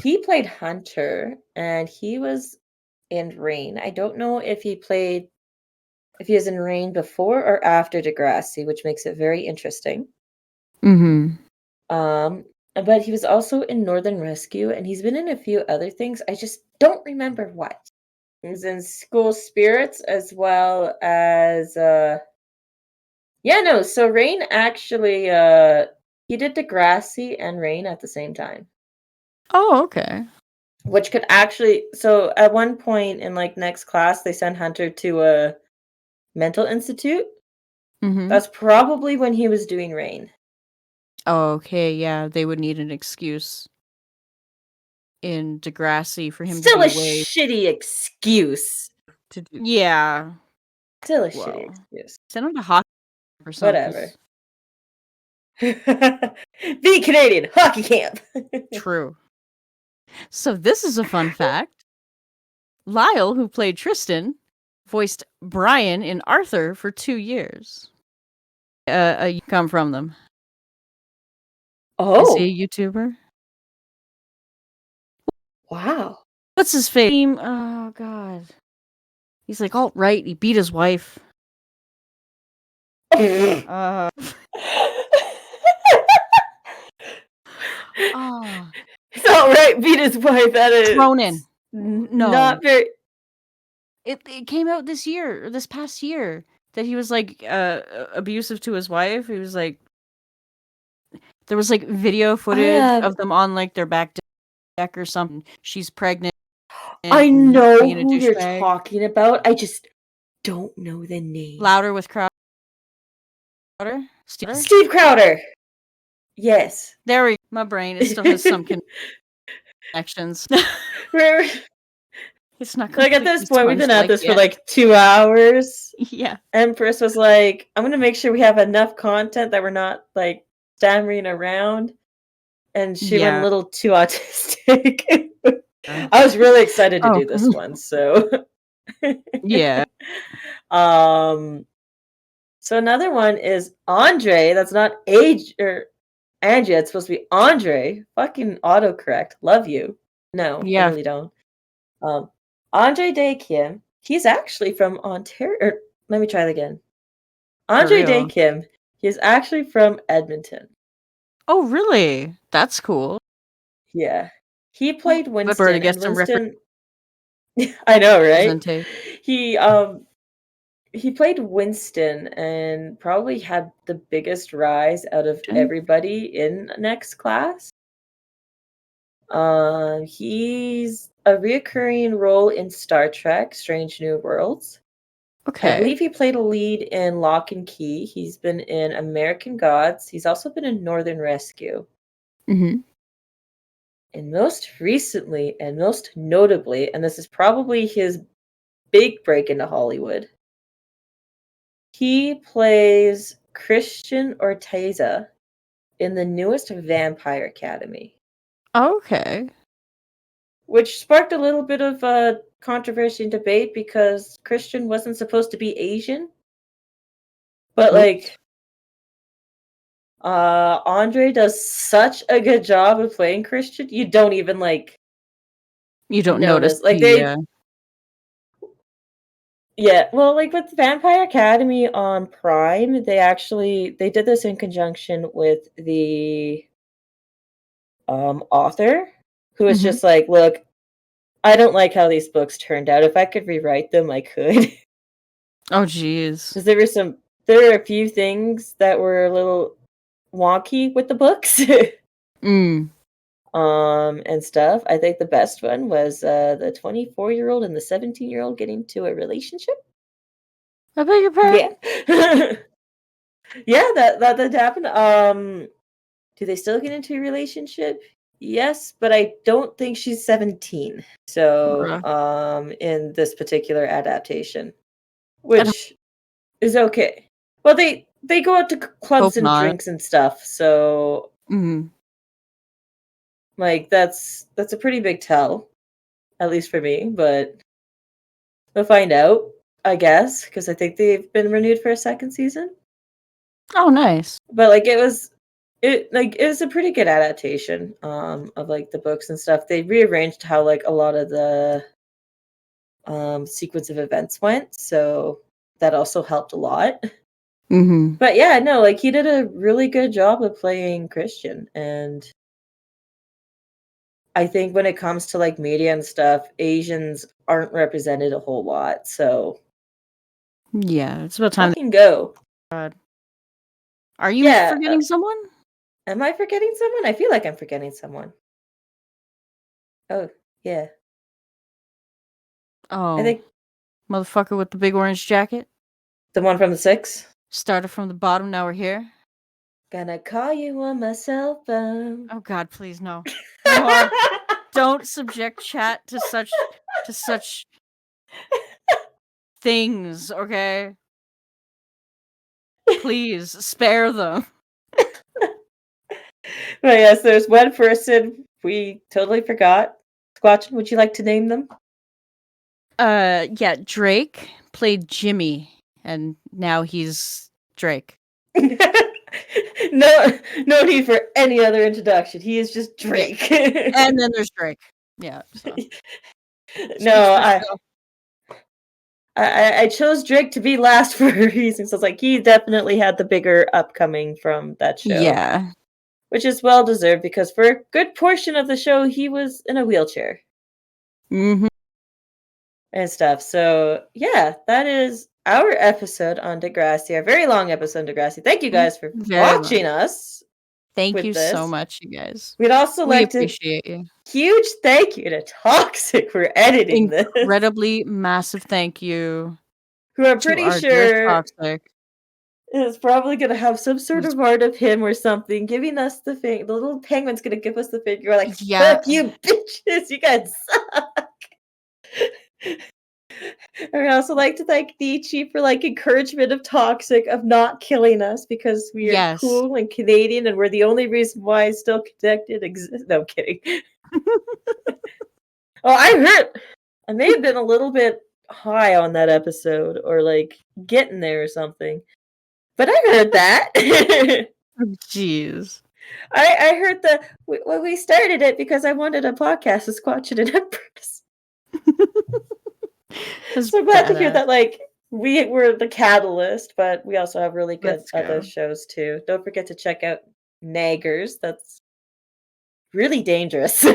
He played Hunter, and he was in Rain. I don't know if he was in Rain before or after Degrassi, which makes it very interesting. Mm-hmm. But he was also in Northern Rescue, and he's been in a few other things. I just don't remember what. He was in School Spirits as well as so Rain actually he did Degrassi and Rain at the same time. Oh, okay. Which could actually so at one point in like next class they sent Hunter to a mental institute. Mm-hmm. That's probably when he was doing Rain. Oh, okay, yeah, they would need an excuse in Degrassi for him to Still be a away shitty excuse. to do. Yeah, Still a shitty well, excuse. send him to hockey or something. Whatever. Be Canadian hockey camp. True. So this is a fun fact. Lyle, who played Tristan, voiced Brian in Arthur for 2 years. You come from them. Is he Oh, a YouTuber? wow. What's his face? Oh god. He's like alt-right. He beat his wife. Uh. Oh. It's all right. Beat his wife. That is Ronan. No. not very. It came out this year, or this past year, that he was like abusive to his wife. He was like, there was like video footage I of them on like their back deck or something. She's pregnant I and he's know being a who you're douchebag. talking about. I just don't know the name. Louder with Crowder. Steve Crowder. Yes. There we. My brain. It still has some connections. It's not Like at this completely point, we've been smudged at like this for yet. like 2 hours. Yeah. Empress was like, I'm gonna make sure we have enough content that we're not like stammering around. And she went a Yeah. little too autistic. I was really excited to Oh. do this one, so Yeah. So another one is Andre. That's not age or Angie. It's supposed to be Andre. Fucking autocorrect. Love you. No, I Yeah. really don't. Andre Day Kim. He's actually from Ontario. Let me try that again. For Andre Day real. Kim. He's actually from Edmonton. Oh, really? That's cool. Yeah. He played Flipper to Winston, and get some Winston I know, right? representation. He he played Winston and probably had the biggest rise out of everybody in next class. He's a reoccurring role in Star Trek: Strange New Worlds. I Okay. believe he played a lead in Lock and Key. He's been in American Gods. He's also been in Northern Rescue. Mm-hmm. And most recently, and most notably, and this is probably his big break into Hollywood, he plays Christian Orteza in the newest Vampire Academy, Okay. which sparked a little bit of controversy and debate because Christian wasn't supposed to be Asian. But Oops. like Andre does such a good job of playing Christian. You don't even You don't notice notice. Like the yeah, well, like with Vampire Academy on Prime, they did this in conjunction with the author who was Mhm. just like, "Look, I don't like how these books turned out. If I could rewrite them, I could." Oh, jeez. Because there were a few things that were a little wonky with the books. Mm. And stuff. I think the best one was the 24-year-old and the 17-year-old getting to a relationship. I beg your Yeah. pardon? Yeah, that happened. Do they still get into a relationship? Yes, but I don't think she's 17. So, Bruh. in this particular adaptation, I'd which is okay. Well, they go out to hope clubs and not. drinks and stuff. So, Mhm. like that's a pretty big tell, at least for me, but we'll find out, I guess, because I think they've been renewed for a second season. Oh, nice. But it was a pretty good adaptation of like the books and stuff. They rearranged how like a lot of the sequence of events went, so that also helped a lot. Mhm. But yeah, no, like he did a really good job of playing Christian, and I think when it comes to like media and stuff, Asians aren't represented a whole lot. So Yeah, it's about time. fucking go. God. Are you Yeah, forgetting someone? am I forgetting someone? I feel like I'm forgetting someone. Oh, yeah. I Oh, think motherfucker with the big orange jacket? the one from the Six. Started from the bottom, now we're here? Gonna call you on my cell phone. Oh god, please no. God, don't subject chat to such things, okay? Please, spare them. But yes, there's one person we totally forgot. Squatchen, would you like to name them? Yeah, Drake played Jimmy, and now he's Drake. No need for any other introduction. He is just Yeah, Drake. and then there's Drake. Yeah, so speaks No, for I, itself. I I chose Drake to be last for a reason. So it's like he definitely had the bigger upcoming from that show, Yeah. which is well deserved because for a good portion of the show he was in a wheelchair Mhm. and stuff. So yeah, that is our episode on Degrassi, a very long episode on Degrassi. Thank you guys for Very long. watching us Thank with you so this. much, you guys. We'd also We like to appreciate you. huge thank you to Toxic for editing this, Incredibly massive thank you who I'm to pretty our dear sure Toxic. is probably gonna have some sort Who's of art of him or something, giving us the thing. The little penguin's gonna give us the figure, like, yeah, fuck you, bitches, you guys suck. I would also like to thank Nietzsche for like encouragement of Toxic of not killing us because we are yes. cool and Canadian and we're the only reason why Still Connected exists. No, I'm kidding. Oh, I may have been a little bit high on that episode or like getting there or something. But I heard that. Jeez. I heard when we started it because I wanted a podcast with Squatchen and Empress. That's So I'm glad to hear badass. that like we were the catalyst, but we also have really good Let's other go. shows too. Don't forget to check out Naggers. That's really dangerous.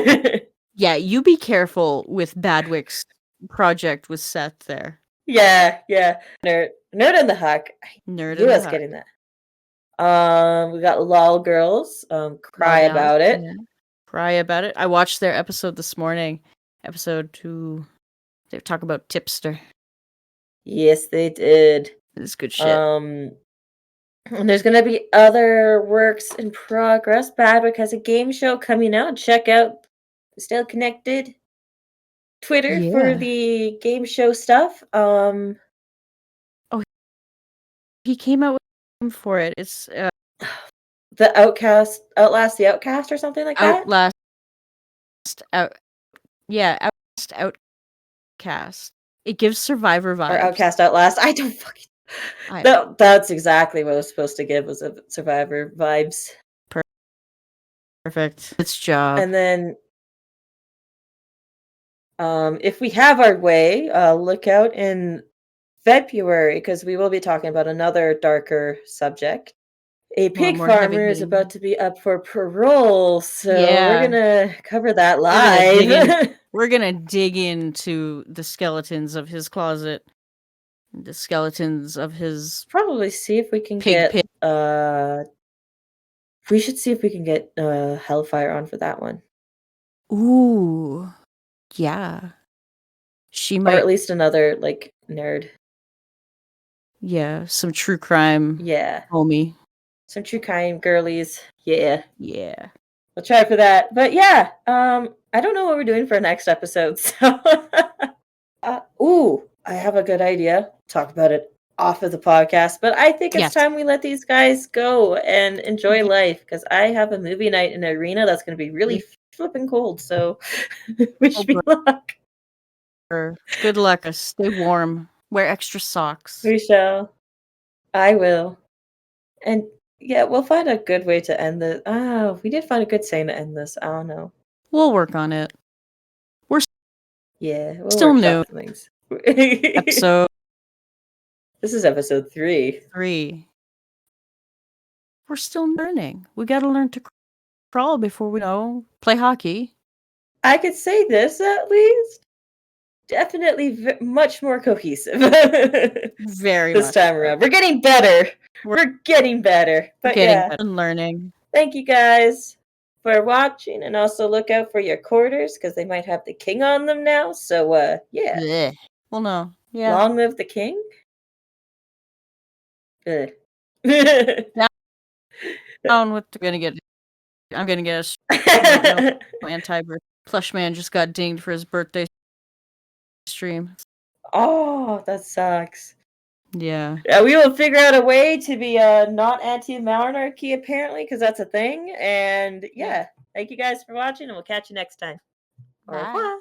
Yeah, you be careful with Badwick's project with Seth there. Yeah, yeah. Nerd in the Huck. I Nerd in knew I the was Hut. getting that. We got LOL Girls, Lol Cry Gals. About It. Yeah. Cry about it. I watched their episode this morning. Episode 2. They talk about Tipster. Yes, they did. It's good shit. And there's gonna be other works in progress. Badwick has a game show coming out. Check out Still Connected Twitter for Yeah. the game show stuff. Oh, he came out with a name for it. It's The Outlast the Outcast or something like that? Outlast Out. Yeah, Outlast Outcast. It gives Survivor Or vibes. Outcast Outlast. I don't fucking That's exactly what it was supposed to give, was a Survivor vibes. Perfect. Its job. And then, if we have our way, look out in February, because we will be talking about another darker subject. A pig more farmer is about heavy-hitting. to be up for parole, so we're Yeah. gonna cover that We're gonna dig in. live. We're gonna dig into the skeletons of his closet, the skeletons of his Probably see if we can pig get, pit. we should see if we can get, Hellfire on for that one. Ooh, yeah. She Or might. at least another, like, nerd. Yeah, some true crime Yeah. homie. Some true crime girlies. Yeah. Yeah. We'll try for that. But yeah, I don't know what we're doing for next episode, so ooh, I have a good idea. Talk about it off of the podcast, but I think it's Yes. time we let these guys go and enjoy life, because I have a movie night in Arena that's going to be really flipping cold. So wish me luck. Good luck. Stay warm. Wear extra socks. We shall. I will. And yeah, we'll find a good way to end this. Oh, we did find a good saying to end this. I don't know. We'll work on it. Yeah, we'll Still workshop new. things. Episode This is episode 3. 3. We're still learning. We gotta learn to crawl before we play hockey. I could say this at least. Definitely much more cohesive. Very this much time around. We're getting better. We're getting better. But getting yeah, better and learning. thank you guys for watching, and also look out for your quarters, because they might have the king on them now. So yeah. Blech. Well, no. Yeah. Long live the king. Down with I'm gonna get a anti-birth. Plush man just got dinged for his birthday stream. Oh, that sucks. Yeah. Yeah, we will figure out a way to be not anti-monarchy, apparently, because that's a thing. And yeah, thank you guys for watching, and we'll catch you next time. Au revoir.